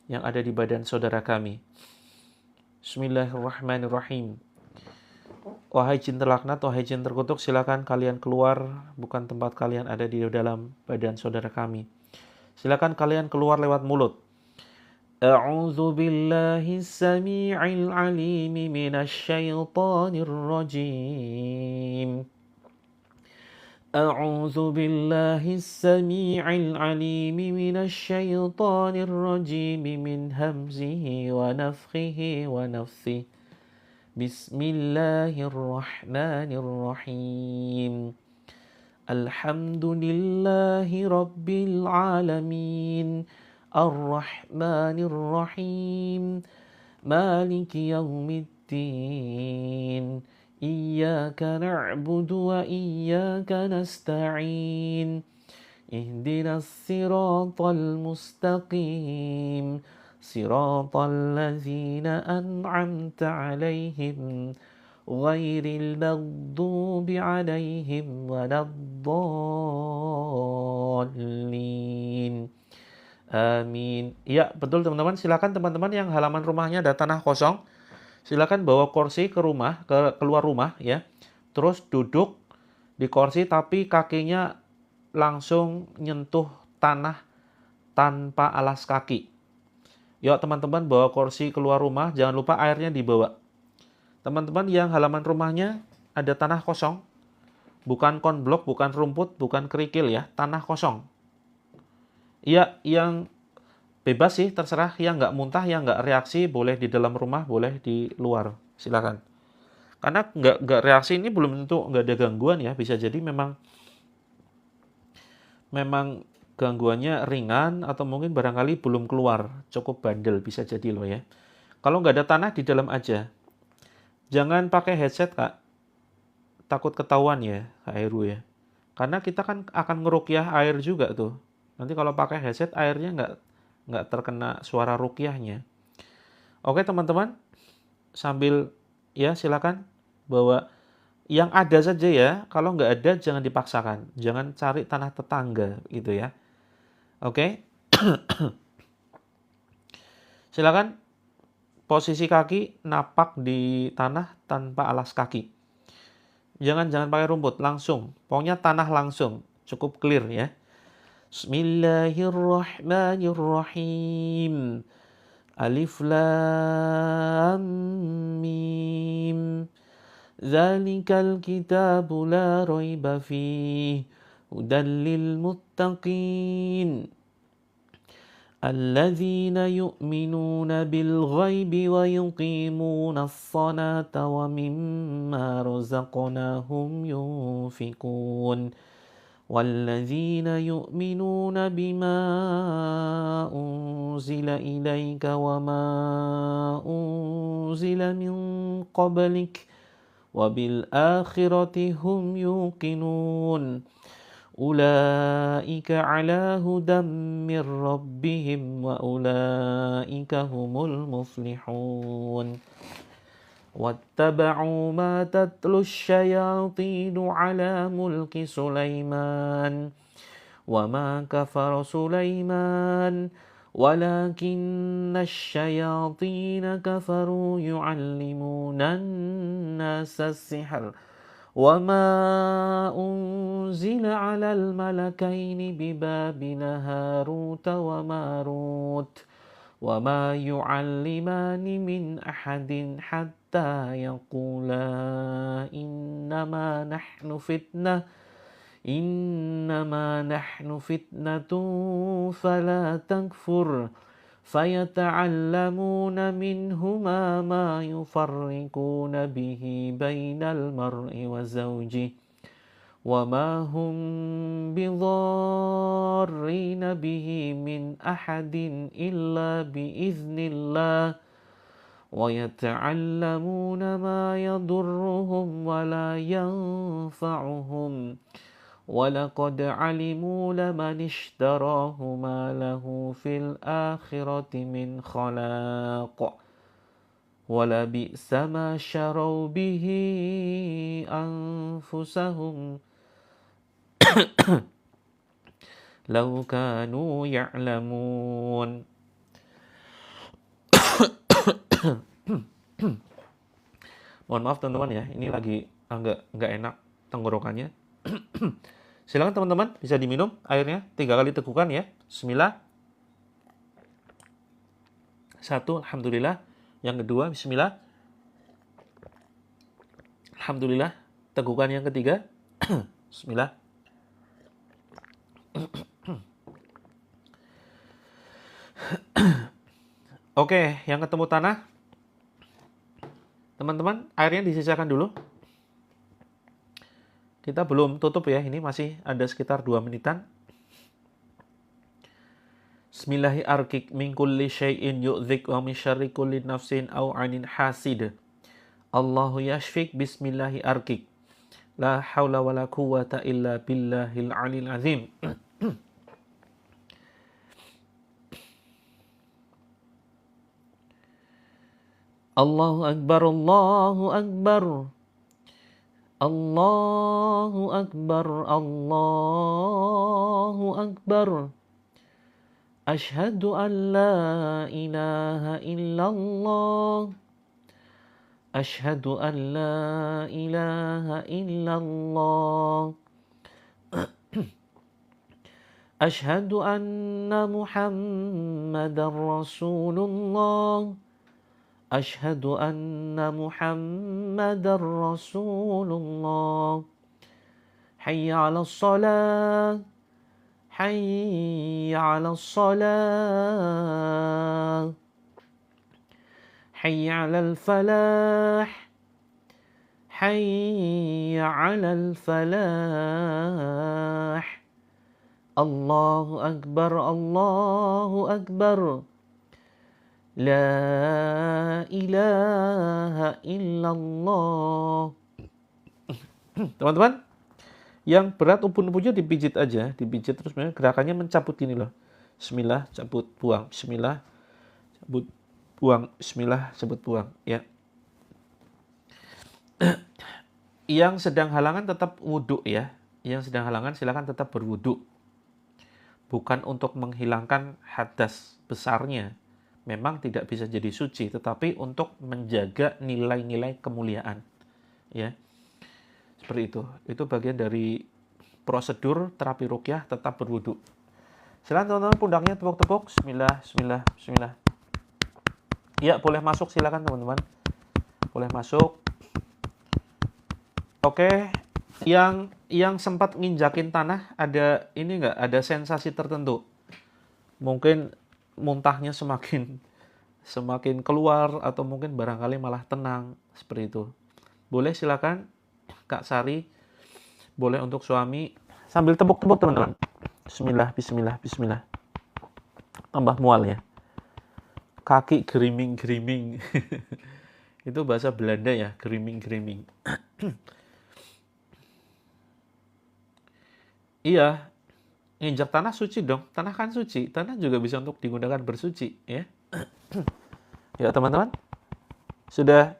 yang ada di badan saudara kami. Bismillahirrahmanirrahim. Wahai jin terlaknat, wahai jin terkutuk, silakan kalian keluar, bukan tempat kalian ada di dalam badan saudara kami. Silakan kalian keluar lewat mulut. A'udzu billahi samii'il 'aliim minasy syaithaanir rajiim. A'udzu billahi samii'il 'aliim minasy syaithaanir rajiim min hamzihi wa nafthihi wa nafthihi. Bismillahirrahmanirrahim. Alhamdulillahi rabbil alamin. Ar-Rahmanir-Rahim. Maliki yaumiddin. Iyyaka na'budu wa iyyaka nasta'in. Ihdinas siratal mustaqim. Siratal ladzina an'amta 'alaihim ghairil maghdubi 'alaihim waladdallin. Amin. Ya, betul teman-teman. Silakan teman-teman yang halaman rumahnya ada tanah kosong, silakan bawa kursi ke rumah, keluar rumah ya. Terus duduk di kursi tapi kakinya langsung nyentuh tanah tanpa alas kaki. Yuk teman-teman bawa kursi keluar rumah, jangan lupa airnya dibawa. Teman-teman yang halaman rumahnya ada tanah kosong, bukan konblok, bukan rumput, bukan kerikil ya, tanah kosong. Ya, yang bebas sih, terserah. Yang nggak muntah, yang nggak reaksi, boleh di dalam rumah, boleh di luar. Silakan. Karena nggak reaksi ini belum tentu nggak ada gangguan ya, bisa jadi memang gangguannya ringan atau mungkin barangkali belum keluar, cukup bandel, bisa jadi loh ya. Kalau nggak ada tanah di dalam aja. Jangan pakai headset Kak, takut ketahuan ya Kak Heru ya. Karena kita kan akan ngerukyah air juga tuh. Nanti kalau pakai headset airnya nggak terkena suara rukyahnya. Oke teman-teman, sambil ya silakan bawa yang ada saja ya. Kalau nggak ada jangan dipaksakan, jangan cari tanah tetangga gitu ya. Oke, silakan posisi kaki napak di tanah tanpa alas kaki. Jangan pakai rumput, langsung. Pokoknya tanah langsung, cukup clear ya. Bismillahirrahmanirrahim. Alif lam mim. Dzalikal kitabu la raiba fihi hudan lil muttaqin. الذين يؤمنون بالغيب ويقيمون الصلاة ومما رزقناهم ينفقون والذين يؤمنون بما أنزل إليك وما أنزل من قبلك وبالآخرة هم يوقنون أولئك على هدى من ربهم وأولئك هم المفلحون واتبعوا ما تتلو الشياطين على ملك سليمان وما كفر سليمان ولكن الشياطين كفروا يعلمون الناس السحر وما أنزل على الملكين ببابل هاروت وماروت وما يعلمان من أحد حتى يقولا إنما نحن فتنة فلا تكفر فيتعلمون منهما ما يفرقون به بين المرء وزوجه وما هم بضارين به من أحد إلا بإذن الله وَيَتَعَلَّمُونَ مَا يَضُرُّهُمْ وَلَا يَنفَعُهُمْ وَلَقَدْ عَلِمُوا لَمَنِ اشْتَرَاهُ مَا لَهُ فِي الْآخِرَةِ مِنْ خَلَاقٍ وَلَبِئْسَ مَا شَرَوْا بِهِ أَنفُسَهُمْ لَوْ كَانُوا يَعْلَمُونَ. Mohon maaf teman-teman ya, ini lagi agak nggak enak tenggorokannya. Silakan teman-teman, bisa diminum airnya 3 kali tegukan ya. Bismillah. 1, alhamdulillah. Yang kedua, bismillah. Alhamdulillah. Tegukan yang ketiga. Bismillah. Oke, yang ketemu tanah. Teman-teman, airnya disisakan dulu. Kita belum tutup ya, ini masih ada sekitar 2 menitan. Bismillahi arkik min kulli syai'in yu'dzik wa min syarri kulli nafsin au anin hasid. Allahu yashfik bismillahi arkik. La hawla wa la quwwata illa billahil alil azim. Allahu Akbar, Allahu Akbar. Allahu Akbar, Allahu Akbar. Ashhadu an la ilaha illallah. Ashhadu an la ilaha illallah. Ashhadu anna Muhammadar Rasulullah. Ashhadu anna Muhammadar Rasulullah. Hayya 'alas shalah. Hayya 'alas shalah. Hayya 'alal falah. Hayya 'alal falah. Allahu Akbar, Allahu Akbar. La ilaha illallah. Teman-teman, yang berat ubun-ubunnya dipijit aja, dipijit terus gerakannya mencabut ini loh. Bismillah, cabut, buang. Bismillah, cabut, buang. Bismillah, cabut, buang. Ya. Yang sedang halangan tetap wudhu ya. Yang sedang halangan silakan tetap berwudhu. Bukan untuk menghilangkan hadas besarnya. Memang tidak bisa jadi suci, tetapi untuk menjaga nilai-nilai kemuliaan. Ya. Seperti itu. Itu bagian dari prosedur terapi ruqyah tetap berwudu. Silakan teman-teman, pundaknya tepuk-tepuk. Bismillah, bismillah, bismillah. Ya, boleh masuk silakan teman-teman. Boleh masuk. Oke, yang sempat nginjakin tanah ada ini enggak? Ada sensasi tertentu. Mungkin muntahnya semakin keluar atau mungkin barangkali malah tenang seperti itu. Boleh silakan Kak Sari, boleh untuk suami sambil tepuk-tepuk teman-teman. Bismillah, bismillah, bismillah. Tambah mual ya. Kaki geriming-geriming. Itu bahasa Belanda ya, geriming-geriming. Iya. Nginjak tanah suci dong. Tanah kan suci. Tanah juga bisa untuk digunakan bersuci, ya. Ya, teman-teman. Sudah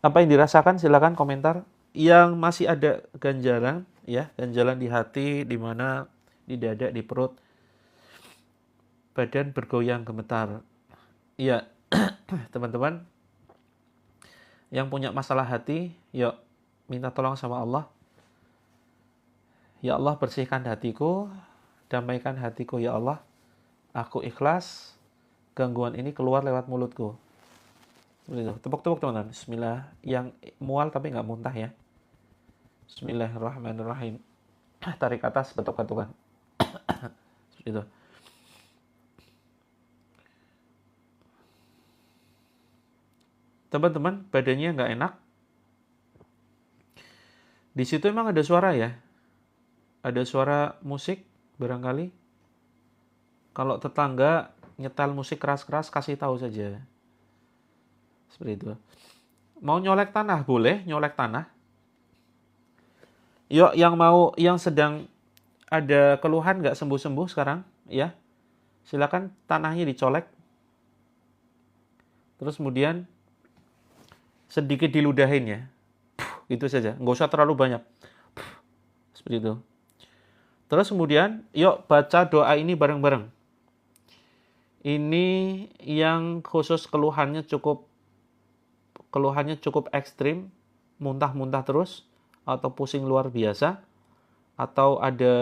apa yang dirasakan silakan komentar. Yang masih ada ganjalan, ya, ganjalan di hati, di mana di dada, di perut. Badan bergoyang gemetar. Iya, teman-teman. Yang punya masalah hati, yuk minta tolong sama Allah. Ya Allah, bersihkan hatiku, damaikan hatiku ya Allah. Aku ikhlas, gangguan ini keluar lewat mulutku. Tepuk-tepuk teman-teman. Bismillah. Yang mual tapi nggak muntah ya. Bismillahirrahmanirrahim. Tarik atas, betuk-betukan. Seperti itu. Teman-teman, badannya nggak enak. Di situ emang ada suara ya. Ada suara musik barangkali. Kalau tetangga nyetel musik keras-keras, kasih tahu saja. Seperti itu. Mau nyolek tanah boleh, nyolek tanah. Yuk, yang sedang ada keluhan nggak sembuh-sembuh sekarang, ya silakan tanahnya dicolek. Terus kemudian sedikit diludahin ya. Itu saja, nggak usah terlalu banyak. Seperti itu. Terus kemudian, yuk baca doa ini bareng-bareng. Ini yang khusus keluhannya cukup ekstrim, muntah-muntah terus, atau pusing luar biasa, atau ada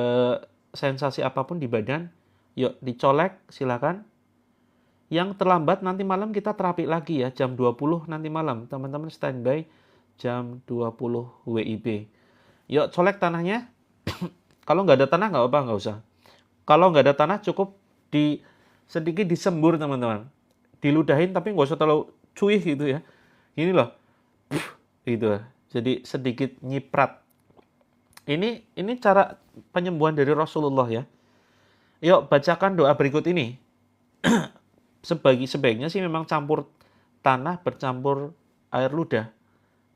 sensasi apapun di badan, yuk dicolek, silakan. Yang terlambat nanti malam kita terapi lagi ya, jam 20 nanti malam. Teman-teman standby jam 20 WIB. Yuk colek tanahnya. Kalau nggak ada tanah nggak apa-apa, nggak usah. Kalau nggak ada tanah cukup sedikit disembur teman-teman. Diludahin tapi nggak usah terlalu cuy gitu ya. Ini loh. Gitu. Jadi sedikit nyiprat. Ini cara penyembuhan dari Rasulullah ya. Yuk bacakan doa berikut ini. Sebaiknya sih memang campur tanah bercampur air ludah.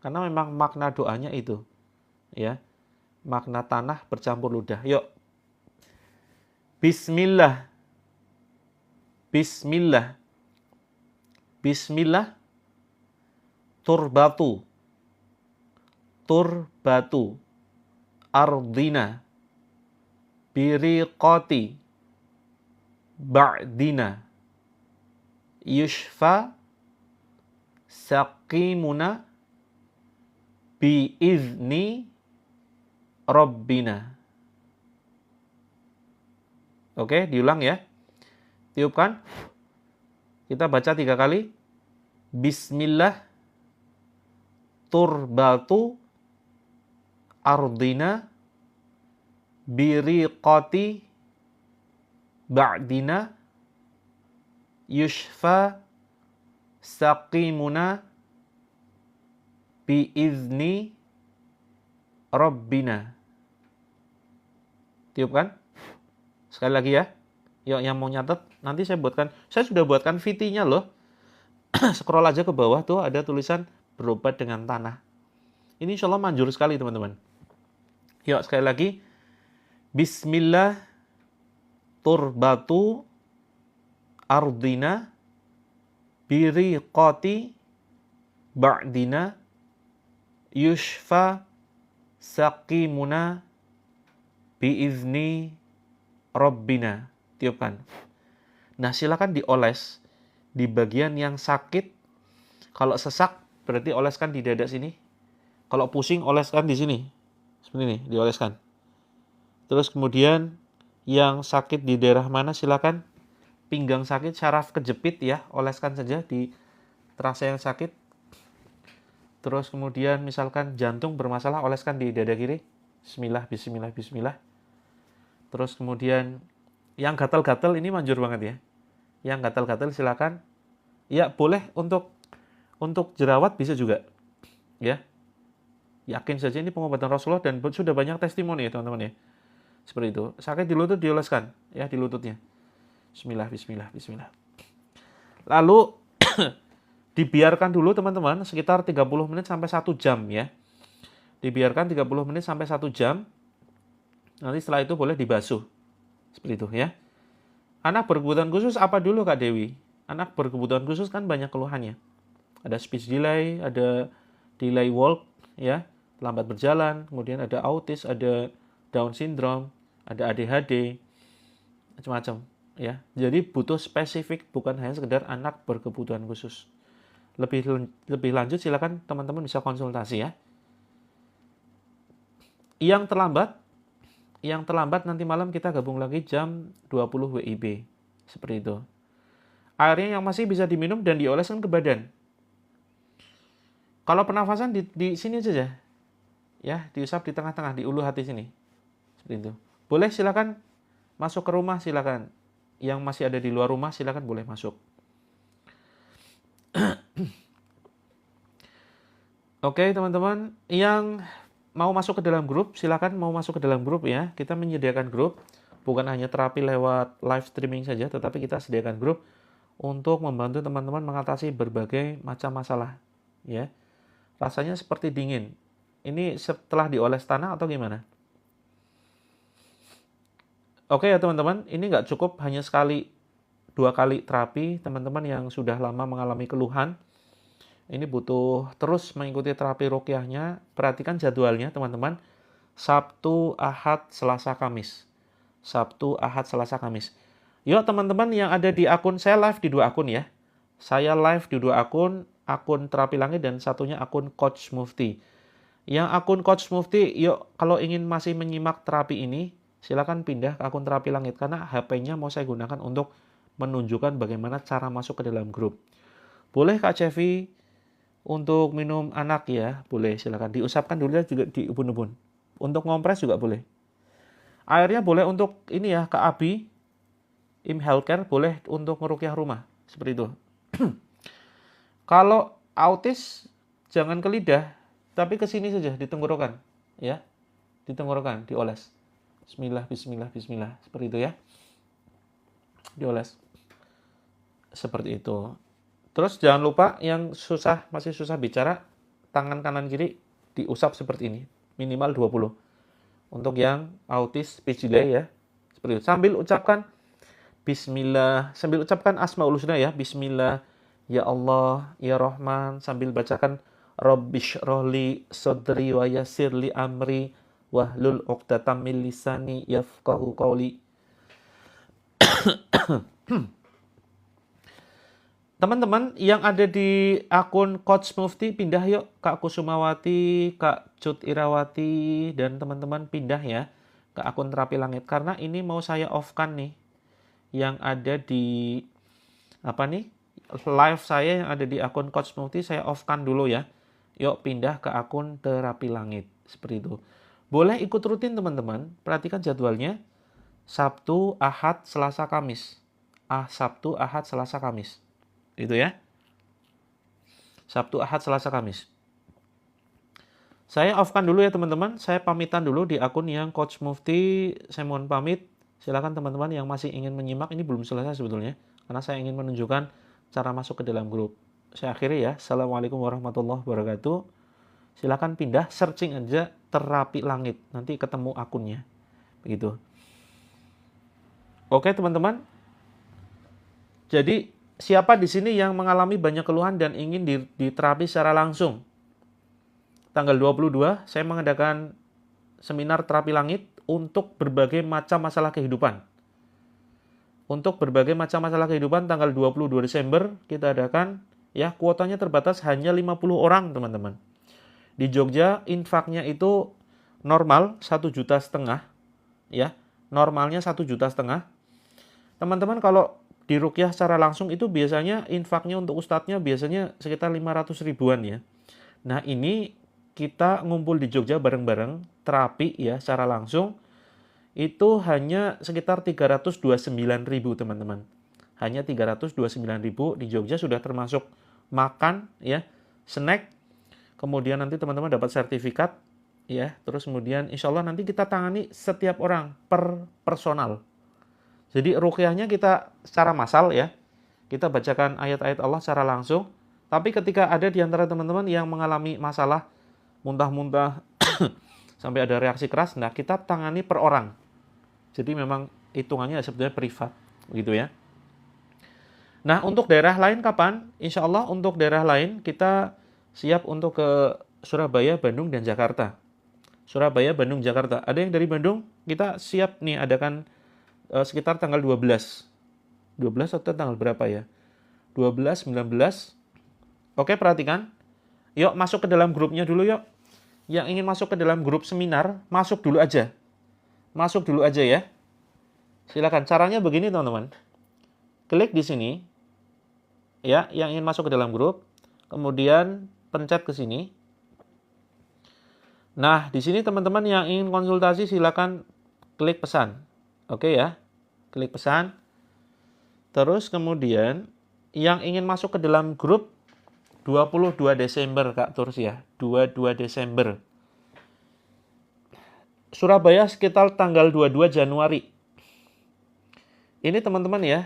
Karena memang makna doanya itu. Ya. Makna tanah bercampur ludah. Yuk. Bismillah. Bismillah. Bismillah. Turbatu. Turbatu. Ardina. Biriqati. Ba'dina. Yushfa. Saqimuna. Biizni. Rabbina. Oke, diulang ya. Tiupkan. Kita baca 3 kali. Bismillah. Turbatu. Ardina. Biriqati. Ba'dina. Yushfa. Saqimuna. Biizni. Rabbina. Tiupkan. Sekali lagi ya. Yuk yang mau nyatet, nanti saya sudah buatkan VT-nya loh. Scroll aja ke bawah tuh ada tulisan berobat dengan tanah. Ini insya Allah manjur sekali teman-teman. Yuk sekali lagi. Bismillah. Turbatu. Ardina. Biriqati. Ba'dina. Yushfa. Saqimuna biizni Rabbina. Tiupkan. Nah, silakan dioles di bagian yang sakit. Kalau sesak berarti oleskan di dada sini. Kalau pusing oleskan di sini. Seperti ini, dioleskan. Terus kemudian yang sakit di daerah mana silakan. Pinggang sakit, syaraf kejepit ya, oleskan saja di terasa yang sakit. Terus kemudian misalkan jantung bermasalah, oleskan di dada kiri. Bismillah, bismillah, bismillah. Terus kemudian yang gatal-gatal ini manjur banget ya. Yang gatal-gatal silakan. Ya boleh untuk jerawat bisa juga. Ya. Yakin saja ini pengobatan Rasulullah dan sudah banyak testimoni ya teman-teman ya. Seperti itu. Sakit di lutut dioleskan ya di lututnya. Bismillah, bismillah, bismillah. Lalu dibiarkan dulu teman-teman sekitar 30 menit sampai 1 jam ya. Dibiarkan 30 menit sampai 1 jam. Nanti setelah itu boleh dibasuh. Seperti itu ya. Anak berkebutuhan khusus apa dulu Kak Dewi? Anak berkebutuhan khusus kan banyak keluhannya. Ada speech delay, ada delay walk ya, lambat berjalan, kemudian ada autis, ada Down syndrome, ada ADHD, macam-macam ya. Jadi butuh spesifik, bukan hanya sekedar anak berkebutuhan khusus. Lebih lanjut silakan teman-teman bisa konsultasi ya. Yang terlambat nanti malam kita gabung lagi jam 20 WIB. Seperti itu. Airnya yang masih bisa diminum dan dioleskan ke badan. Kalau pernafasan di sini saja. Ya, diusap di tengah-tengah, di ulu hati sini. Seperti itu. Boleh silakan masuk ke rumah silakan. Yang masih ada di luar rumah silakan boleh masuk. Oke teman-teman, yang mau masuk ke dalam grup, silakan mau masuk ke dalam grup ya. Kita menyediakan grup bukan hanya terapi lewat live streaming saja, tetapi kita sediakan grup untuk membantu teman-teman mengatasi berbagai macam masalah. Ya, rasanya seperti dingin. Ini setelah dioles tanah atau gimana? Oke ya teman-teman, ini nggak cukup hanya sekali, 2 kali terapi. Teman-teman yang sudah lama mengalami keluhan, ini butuh terus mengikuti terapi ruqyahnya. Perhatikan jadwalnya teman-teman. Sabtu, Ahad, Selasa, Kamis. Sabtu, Ahad, Selasa, Kamis. Yuk teman-teman yang ada di akun, saya live di 2 akun ya. Saya live di 2 akun Terapi Langit dan satunya akun Coach Mufti. Yang akun Coach Mufti, yuk kalau ingin masih menyimak terapi ini, silakan pindah ke akun Terapi Langit karena HP-nya mau saya gunakan untuk menunjukkan bagaimana cara masuk ke dalam grup. Boleh Kak Cevi untuk minum anak ya, boleh silakan diusapkan dulu ya, juga di ubun-ubun. Untuk ngompres juga boleh. Airnya boleh untuk ini ya, Kak Abi, Im Healthcare boleh untuk meruqyah rumah, seperti itu. Kalau autis jangan ke lidah, tapi ke sini saja di tenggorokan, ya. Di tenggorokan dioles. Bismillah, bismillah, bismillah, seperti itu ya. Dioles. Seperti itu. Terus jangan lupa yang masih susah bicara, tangan kanan kiri diusap seperti ini, minimal 20. Untuk yang autis speech delay ya. Seperti itu. Sambil ucapkan bismillah, sambil ucapkan asmaul husna ya. Bismillah, ya Allah, ya Rahman, sambil bacakan Rabbishrahli sadri wa yassirli amri wahlul 'uqdatam min lisani yafqahu qawli. Teman-teman yang ada di akun Coach Mufti pindah yuk, Kak Kusumawati, Kak Cut Irawati, dan teman-teman pindah ya ke akun Terapi Langit. Karena ini mau saya off-kan nih, yang ada di live saya yang ada di akun Coach Mufti saya off-kan dulu ya. Yuk pindah ke akun Terapi Langit, seperti itu. Boleh ikut rutin teman-teman, perhatikan jadwalnya. Sabtu, Ahad, Selasa, Kamis. Sabtu, Ahad, Selasa, Kamis. Itu ya. Sabtu, Ahad, Selasa, Kamis. Saya off-kan dulu ya teman-teman. Saya pamitan dulu di akun yang Coach Mufti. Saya mohon pamit. Silakan teman-teman yang masih ingin menyimak. Ini belum selesai sebetulnya. Karena saya ingin menunjukkan cara masuk ke dalam grup. Saya akhiri ya. Assalamualaikum warahmatullahi wabarakatuh. Silakan pindah, searching aja Terapi Langit. Nanti ketemu akunnya. Begitu. Oke teman-teman. Jadi siapa di sini yang mengalami banyak keluhan dan ingin diterapi secara langsung? Tanggal 22 saya mengadakan seminar Terapi Langit untuk berbagai macam masalah kehidupan. Untuk berbagai macam masalah kehidupan tanggal 22 Desember kita adakan ya, kuotanya terbatas hanya 50 orang, teman-teman. Di Jogja infaknya itu normal 1,5 juta ya. Normalnya 1,5 juta. Teman-teman kalau di ruqyah secara langsung itu biasanya infaknya untuk ustadznya biasanya sekitar 500 ribuan ya. Nah ini kita ngumpul di Jogja bareng-bareng terapi ya secara langsung itu hanya sekitar 329 ribu teman-teman. Hanya 329 ribu di Jogja sudah termasuk makan ya, snack. Kemudian nanti teman-teman dapat sertifikat ya. Terus kemudian insya Allah nanti kita tangani setiap orang per personal. Jadi ruqyahnya kita secara massal ya. Kita bacakan ayat-ayat Allah secara langsung. Tapi ketika ada di antara teman-teman yang mengalami masalah muntah-muntah sampai ada reaksi keras, nah kita tangani per orang. Jadi memang hitungannya sebetulnya privat gitu ya. Nah untuk daerah lain kapan? Insya Allah untuk daerah lain kita siap untuk ke Surabaya, Bandung, dan Jakarta. Surabaya, Bandung, Jakarta. Ada yang dari Bandung? Kita siap nih adakan sekitar tanggal 12 atau tanggal berapa ya? 12, 19. Oke, perhatikan. Yuk masuk ke dalam grupnya dulu yuk. Yang ingin masuk ke dalam grup seminar, masuk dulu aja. Masuk dulu aja ya. Silakan. Caranya begini teman-teman. Klik di sini. Ya, yang ingin masuk ke dalam grup. Kemudian pencet ke sini. Nah, di sini teman-teman yang ingin konsultasi silakan klik pesan. Oke ya, klik pesan. Terus kemudian yang ingin masuk ke dalam grup 22 Desember Kak Turs ya, 22 Desember. Surabaya sekitar tanggal 22 Januari. Ini teman-teman ya,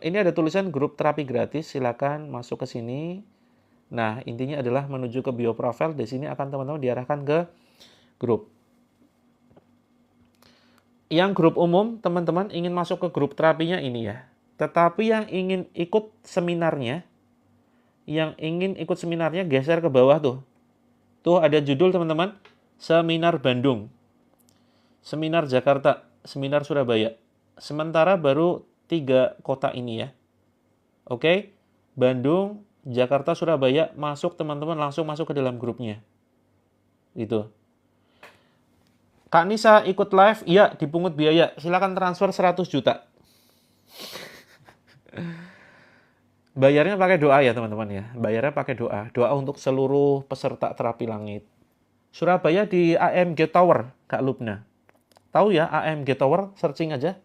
ini ada tulisan grup terapi gratis, silakan masuk ke sini. Nah, intinya adalah menuju ke bio profile, di sini akan teman-teman diarahkan ke grup. Yang grup umum, teman-teman ingin masuk ke grup terapinya ini ya. Tetapi yang ingin ikut seminarnya, geser ke bawah tuh. Tuh ada judul teman-teman, Seminar Bandung, Seminar Jakarta, Seminar Surabaya. Sementara baru 3 kota ini ya. Oke, Bandung, Jakarta, Surabaya, masuk teman-teman langsung masuk ke dalam grupnya. Gitu. Kak Nisa ikut live, iya dipungut biaya. Silakan transfer 100 juta. Bayarnya pakai doa ya teman-teman ya. Bayarnya pakai doa. Doa untuk seluruh peserta terapi langit. Surabaya di AMG Tower, Kak Lubna. Tahu ya AMG Tower? Searching aja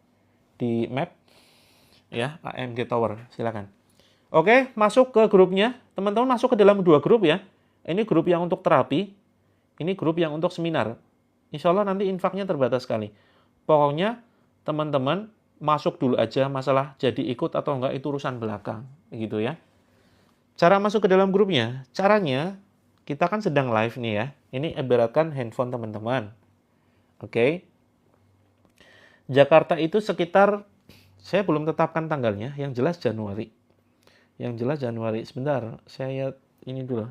di map. Ya, AMG Tower. Silakan. Oke, masuk ke grupnya. Teman-teman masuk ke dalam 2 grup ya. Ini grup yang untuk terapi. Ini grup yang untuk seminar. Insya Allah nanti infaknya terbatas sekali. Pokoknya teman-teman masuk dulu aja, masalah jadi ikut atau enggak itu urusan belakang, gitu ya. Cara masuk ke dalam grupnya, caranya kita kan sedang live nih ya. Ini ibaratkan handphone teman-teman. Oke. Jakarta itu sekitar, saya belum tetapkan tanggalnya, yang jelas Januari. Sebentar, saya ini dulu.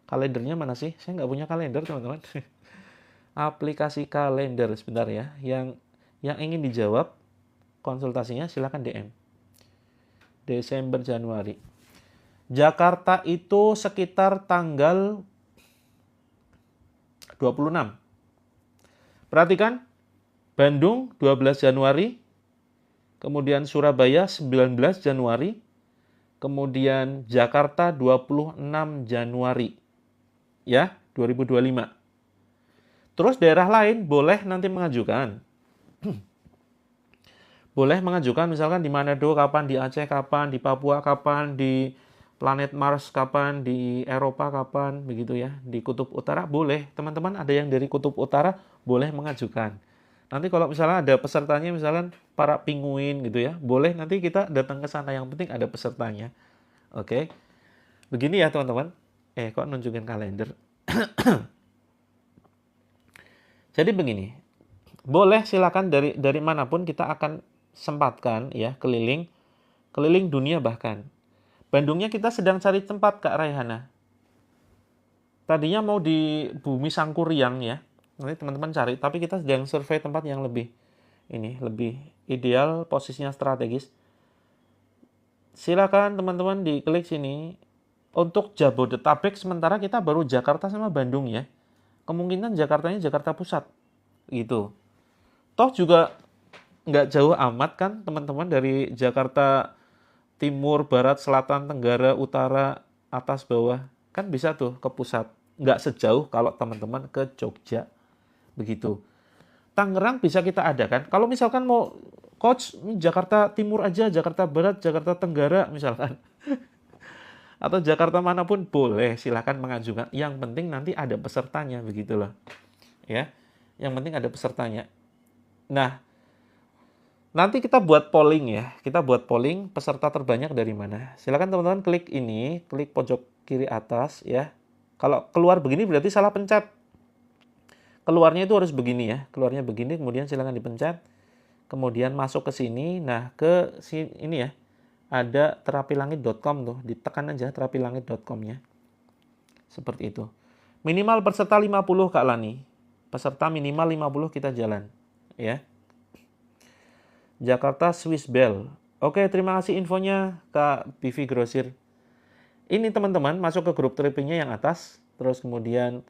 Kalendernya mana sih? Saya nggak punya kalender teman-teman. Aplikasi kalender sebentar ya. Yang ingin dijawab konsultasinya silakan DM. Desember Januari. Jakarta itu sekitar tanggal 26. Perhatikan, Bandung 12 Januari, kemudian Surabaya 19 Januari, kemudian Jakarta 26 Januari. Ya, 2025. Terus daerah lain boleh nanti mengajukan. Boleh mengajukan misalkan di Manado kapan, di Aceh kapan, di Papua kapan, di planet Mars kapan, di Eropa kapan, begitu ya. Di Kutub Utara boleh. Teman-teman ada yang dari Kutub Utara boleh mengajukan. Nanti kalau misalnya ada pesertanya misalkan para penguin gitu ya, boleh nanti kita datang ke sana, yang penting ada pesertanya. Oke. Begini ya teman-teman. Kok nunjukin kalender? Jadi begini. Boleh silakan dari manapun kita akan sempatkan ya keliling dunia bahkan. Bandungnya kita sedang cari tempat Kak Raihana. Tadinya mau di Bumi Sangkuriang ya. Nanti teman-teman cari, tapi kita sedang survei tempat yang lebih ideal, posisinya strategis. Silakan teman-teman diklik sini. Untuk Jabodetabek sementara kita baru Jakarta sama Bandung ya. Kemungkinan Jakartanya Jakarta Pusat gitu. Toh juga nggak jauh amat kan teman-teman dari Jakarta timur, barat, selatan, tenggara, utara, atas, bawah. Kan bisa tuh ke pusat. Nggak sejauh kalau teman-teman ke Jogja. Begitu. Tangerang bisa kita adakan. Kalau misalkan mau coach Jakarta timur aja, Jakarta barat, Jakarta tenggara misalkan. Atau Jakarta manapun boleh, silahkan mengajukan. Yang penting nanti ada pesertanya, begitulah. Ya. Yang penting ada pesertanya. Nah, nanti kita buat polling ya. Kita buat polling peserta terbanyak dari mana. Silakan teman-teman klik ini, klik pojok kiri atas ya. Kalau keluar begini berarti salah pencet. Keluarnya itu harus begini ya. Keluarnya begini, kemudian silakan dipencet. Kemudian masuk ke sini. Nah, ke sini ini ya. Ada terapilangit.com tuh. Ditekan aja terapilangit.com-nya. Seperti itu. Minimal peserta 50 Kak Lani. Peserta minimal 50 kita jalan. Ya. Jakarta Swiss Bell. Oke, terima kasih infonya Kak Bivi Grosir. Ini teman-teman masuk ke grup trippingnya yang atas. Terus kemudian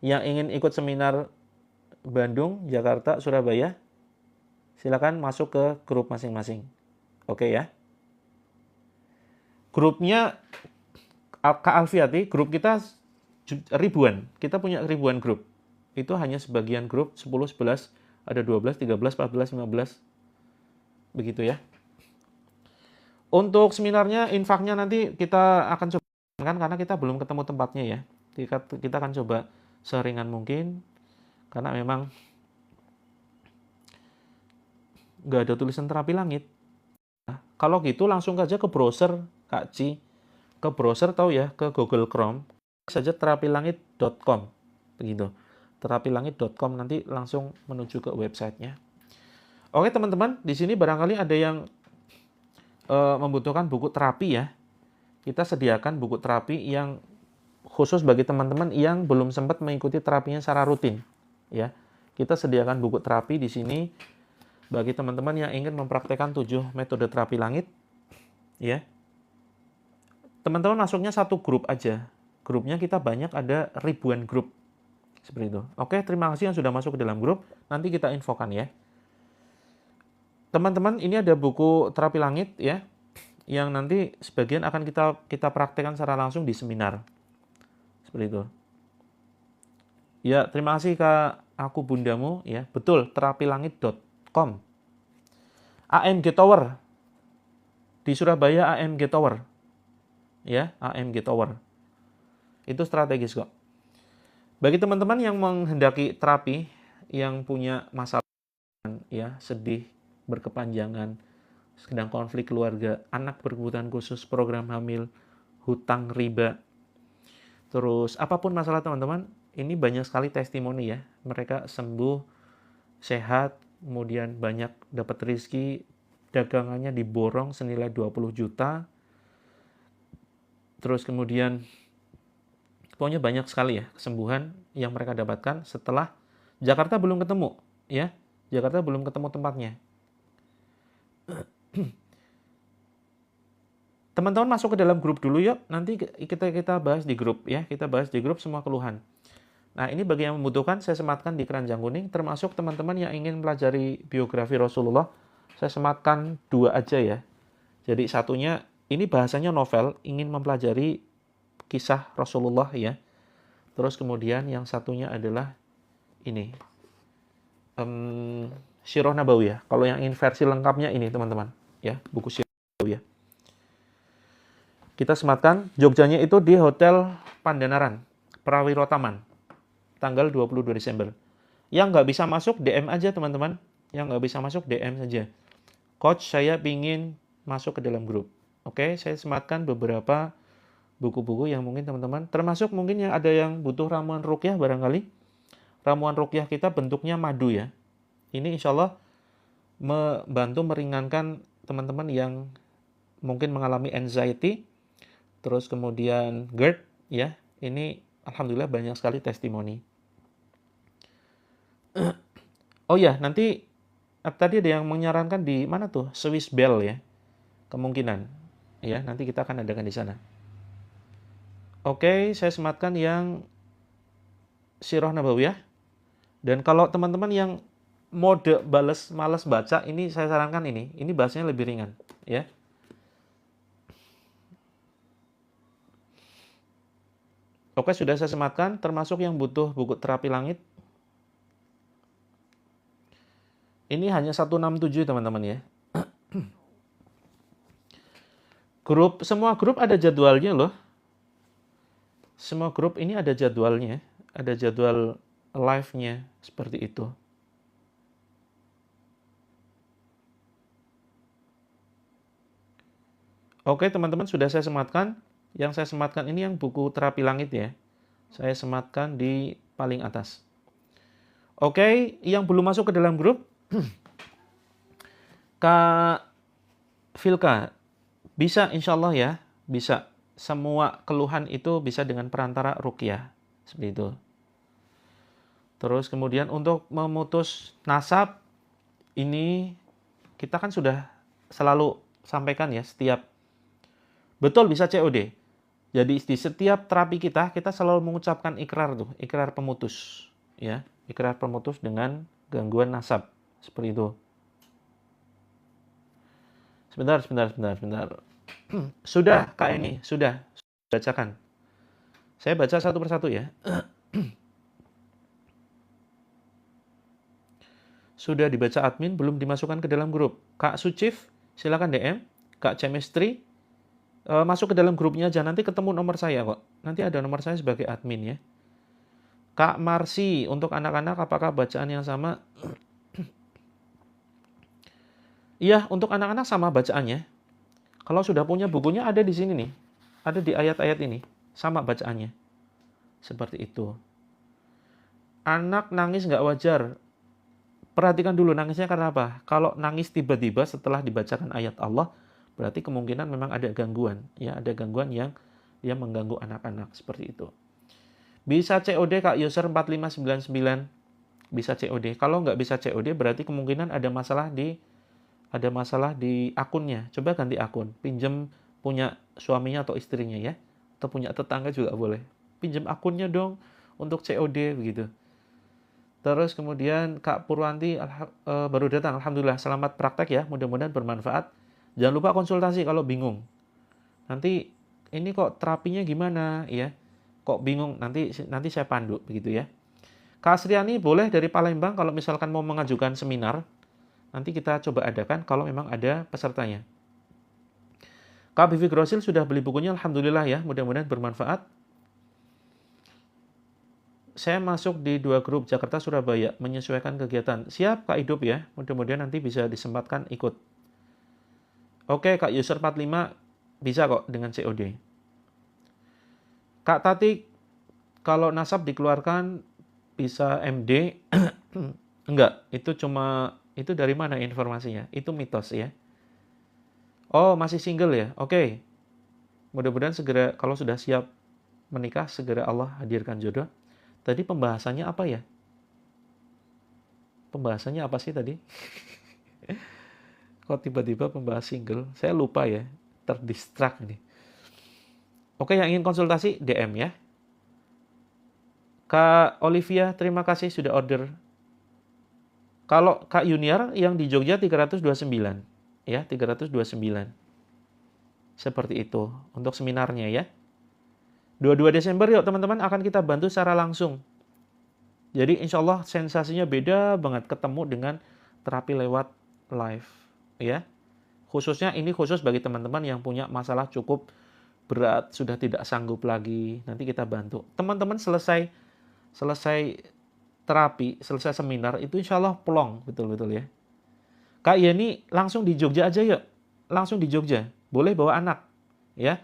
yang ingin ikut seminar Bandung, Jakarta, Surabaya, silakan masuk ke grup masing-masing. Oke ya. Grupnya Kak Alfiati, grup kita ribuan. Kita punya ribuan grup. Itu hanya sebagian grup 10, 11, ada 12, 13, 14, 15. Begitu ya. Untuk seminarnya, infaknya nanti kita akan coba kan karena kita belum ketemu tempatnya ya. Kita akan coba seringan mungkin karena memang nggak ada tulisan terapi langit. Nah, kalau gitu langsung aja ke browser, Kak Ci. Ke browser tahu ya, ke Google Chrome, saja terapilangit.com. Begitu. Terapilangit.com, nanti langsung menuju ke websitenya. Oke teman-teman, di sini barangkali ada yang membutuhkan buku terapi ya. Kita sediakan buku terapi yang khusus bagi teman-teman yang belum sempat mengikuti terapinya secara rutin. Ya, kita sediakan buku terapi di sini bagi teman-teman yang ingin mempraktekkan 7 metode terapi langit. Ya, teman-teman masuknya satu grup aja. Grupnya kita banyak, ada ribuan grup. Seperti itu. Oke, terima kasih yang sudah masuk ke dalam grup. Nanti kita infokan ya. Teman-teman, ini ada buku terapi langit ya, yang nanti sebagian akan kita praktekkan secara langsung di seminar. Seperti itu. Ya, terima kasih Kak Aku Bundamu ya. Betul, terapilangit.com. AMG Tower. Di Surabaya AMG Tower. Ya, AMG Tower. Itu strategis kok. Bagi teman-teman yang menghendaki terapi, yang punya masalah ya, sedih berkepanjangan, sedang konflik keluarga, anak berkebutuhan khusus, program hamil, hutang riba, terus apapun masalah teman-teman, ini banyak sekali testimoni ya. Mereka sembuh, sehat, kemudian banyak dapat rezeki, dagangannya diborong senilai 20 juta. Terus kemudian pokoknya banyak sekali ya kesembuhan yang mereka dapatkan setelah Jakarta belum ketemu ya. Jakarta belum ketemu tempatnya. Teman-teman masuk ke dalam grup dulu yuk, nanti kita bahas di grup ya, kita bahas di grup semua keluhan. Nah ini bagi yang membutuhkan, saya sematkan di keranjang kuning, termasuk teman-teman yang ingin pelajari biografi Rasulullah, saya sematkan 2 aja ya. Jadi satunya, ini bahasanya novel, ingin mempelajari kisah Rasulullah ya. Terus kemudian yang satunya adalah ini, Sirah Nabawiyah. Kalau yang ingin versi lengkapnya ini teman-teman ya, buku Sirah Nabawiyah. Kita sematkan, Jogjanya itu di Hotel Pandanaran, Prawiro Taman, tanggal 22 Desember. Yang nggak bisa masuk, DM aja teman-teman. Yang nggak bisa masuk, DM saja. Coach, saya pingin masuk ke dalam grup. Oke, saya sematkan beberapa buku-buku yang mungkin teman-teman, termasuk mungkin yang ada yang butuh ramuan ruqyah barangkali. Ramuan ruqyah kita bentuknya madu ya. Ini insya Allah membantu meringankan teman-teman yang mungkin mengalami anxiety, terus kemudian GERD ya. Ini alhamdulillah banyak sekali testimoni. Oh ya, nanti tadi ada yang menyarankan di mana tuh? Swiss Bell ya. Kemungkinan ya, nanti kita akan adakan di sana. Oke, saya sematkan yang Sirah Nabawiyah. Dan kalau teman-teman yang mode males baca, ini saya sarankan ini bahasanya lebih ringan ya. Oke, sudah saya sematkan, termasuk yang butuh buku terapi langit. Ini hanya 167 teman-teman ya. Semua grup ada jadwalnya loh. Semua grup ini ada jadwalnya, ada jadwal live-nya seperti itu. Oke teman-teman, sudah saya sematkan. Yang saya sematkan ini yang buku terapi langit ya. Saya sematkan di paling atas. Oke, yang belum masuk ke dalam grup, Kak Vilka, bisa insya Allah ya, bisa. Semua keluhan itu bisa dengan perantara ruqyah. Seperti itu. Terus kemudian untuk memutus nasab, ini kita kan sudah selalu sampaikan ya, setiap betul bisa COD. Jadi di setiap terapi kita selalu mengucapkan ikrar tuh, ikrar pemutus, ya, ikrar pemutus dengan gangguan nasab, seperti itu. Sebentar. Sudah Kak ini, sudah bacakan. Saya baca satu persatu ya. Sudah dibaca admin, belum dimasukkan ke dalam grup. Kak Sucif, silakan DM. Kak Chemistry, masuk ke dalam grupnya aja, nanti ketemu nomor saya kok. Nanti ada nomor saya sebagai admin ya. Kak Marsi, untuk anak-anak apakah bacaan yang sama? Iya, untuk anak-anak sama bacaannya. Kalau sudah punya bukunya ada di sini nih. Ada di ayat-ayat ini. Sama bacaannya. Seperti itu. Anak nangis nggak wajar. Perhatikan dulu nangisnya karena apa? Kalau nangis tiba-tiba setelah dibacakan ayat Allah, berarti kemungkinan memang ada gangguan. Ya, ada gangguan yang dia mengganggu anak-anak. Seperti itu. Bisa COD Kak user 4599. Bisa COD. Kalau nggak bisa COD berarti kemungkinan ada masalah di akunnya. Coba ganti akun. Pinjam punya suaminya atau istrinya ya. Atau punya tetangga juga boleh. Pinjam akunnya dong untuk COD begitu. Terus kemudian Kak Purwanti baru datang. Alhamdulillah selamat praktek ya. Mudah-mudahan bermanfaat. Jangan lupa konsultasi kalau bingung. Nanti ini kok terapinya gimana ya? Kok bingung? Nanti saya pandu begitu ya. Kak Asriani boleh dari Palembang kalau misalkan mau mengajukan seminar. Nanti kita coba adakan kalau memang ada pesertanya. Kak Bivi Grosil sudah beli bukunya, alhamdulillah ya, mudah-mudahan bermanfaat. Saya masuk di 2 grup Jakarta Surabaya, menyesuaikan kegiatan. Siap Kak Hidup ya, mudah-mudahan nanti bisa disempatkan ikut. Oke Kak user 45 bisa kok dengan COD. Kak Tati, kalau nasab dikeluarkan bisa MD, enggak, itu dari mana informasinya? Itu mitos ya. Oh, masih single ya? Oke. Mudah-mudahan segera, kalau sudah siap menikah, segera Allah hadirkan jodoh. Tadi pembahasannya apa ya? Pembahasannya apa sih tadi? Kok tiba-tiba pembahas single? Saya lupa ya. Terdistrak nih. Oke, yang ingin konsultasi, DM ya. Kak Olivia, terima kasih sudah order. Kalau Kak Junior yang di Jogja 329. Ya, 329. Seperti itu untuk seminarnya ya. 22 Desember yuk teman-teman akan kita bantu secara langsung. Jadi insya Allah sensasinya beda banget ketemu dengan terapi lewat live ya. Khususnya ini khusus bagi teman-teman yang punya masalah cukup berat, sudah tidak sanggup lagi. Nanti kita bantu. Teman-teman selesai terapi, selesai seminar itu insya Allah plong betul-betul ya. Kak Yeni langsung di Jogja aja yuk. Langsung di Jogja. Boleh bawa anak ya.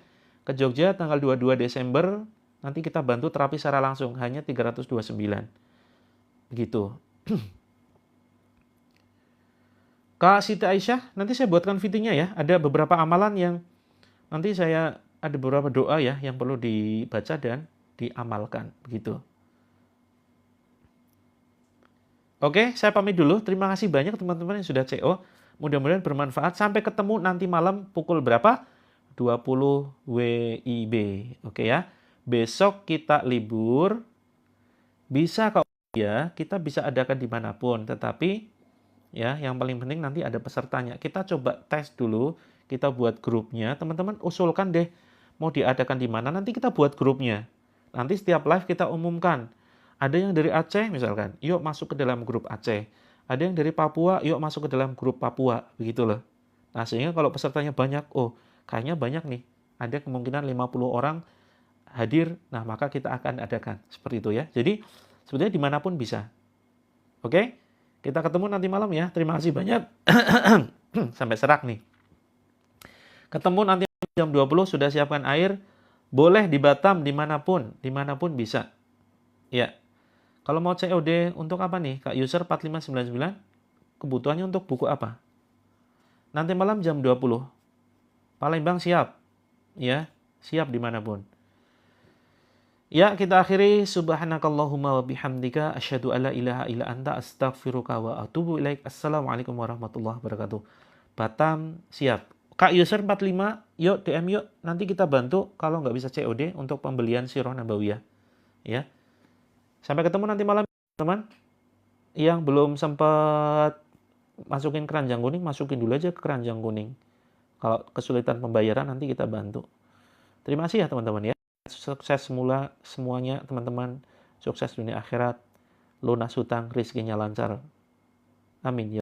Ke Jogja tanggal 22 Desember, nanti kita bantu terapi secara langsung, hanya 329. Begitu. Kak Siti Aisyah, nanti saya buatkan videonya ya. Ada beberapa amalan yang nanti ada beberapa doa ya yang perlu dibaca dan diamalkan. Begitu. Oke, saya pamit dulu. Terima kasih banyak teman-teman yang sudah CO. Mudah-mudahan bermanfaat. Sampai ketemu nanti malam pukul berapa? 20 WIB. Oke ya. Besok kita libur. Bisa kok ya, kita bisa adakan dimanapun. Tetapi ya, yang paling penting nanti ada pesertanya. Kita coba tes dulu. Kita buat grupnya. Teman-teman usulkan deh mau diadakan di mana. Nanti kita buat grupnya. Nanti setiap live kita umumkan. Ada yang dari Aceh misalkan, yuk masuk ke dalam grup Aceh. Ada yang dari Papua, yuk masuk ke dalam grup Papua. Begitu loh. Nah, sehingga kalau pesertanya banyak, oh kayaknya banyak nih. Ada kemungkinan 50 orang hadir, nah maka kita akan adakan. Seperti itu ya. Jadi, sebenarnya dimanapun bisa. Oke? Kita ketemu nanti malam ya. Terima kasih banyak. Sampai serak nih. Ketemu nanti jam 20, sudah siapkan air. Boleh di Batam, dimanapun bisa. Ya. Kalau mau COD untuk apa nih? Kak user 4599, kebutuhannya untuk buku apa? Nanti malam jam 20. Palembang siap. Ya, siap dimanapun. Ya, kita akhiri. Subhanakallahumma wa bihamdika asyhadu alla ilaha illa anta astaghfiruka wa atubu ilaik. Assalamualaikum warahmatullahi wabarakatuh. Batam siap. Kak user 45, yuk DM yuk. Nanti kita bantu kalau nggak bisa COD untuk pembelian Sirah Nabawiyah. Ya. Sampai ketemu nanti malam, teman. Yang belum sempat masukin keranjang kuning, masukin dulu aja ke keranjang kuning. Kalau kesulitan pembayaran nanti kita bantu. Terima kasih ya teman-teman ya. Sukses semuanya teman-teman. Sukses dunia akhirat. Lunas hutang, rezekinya lancar. Amin ya.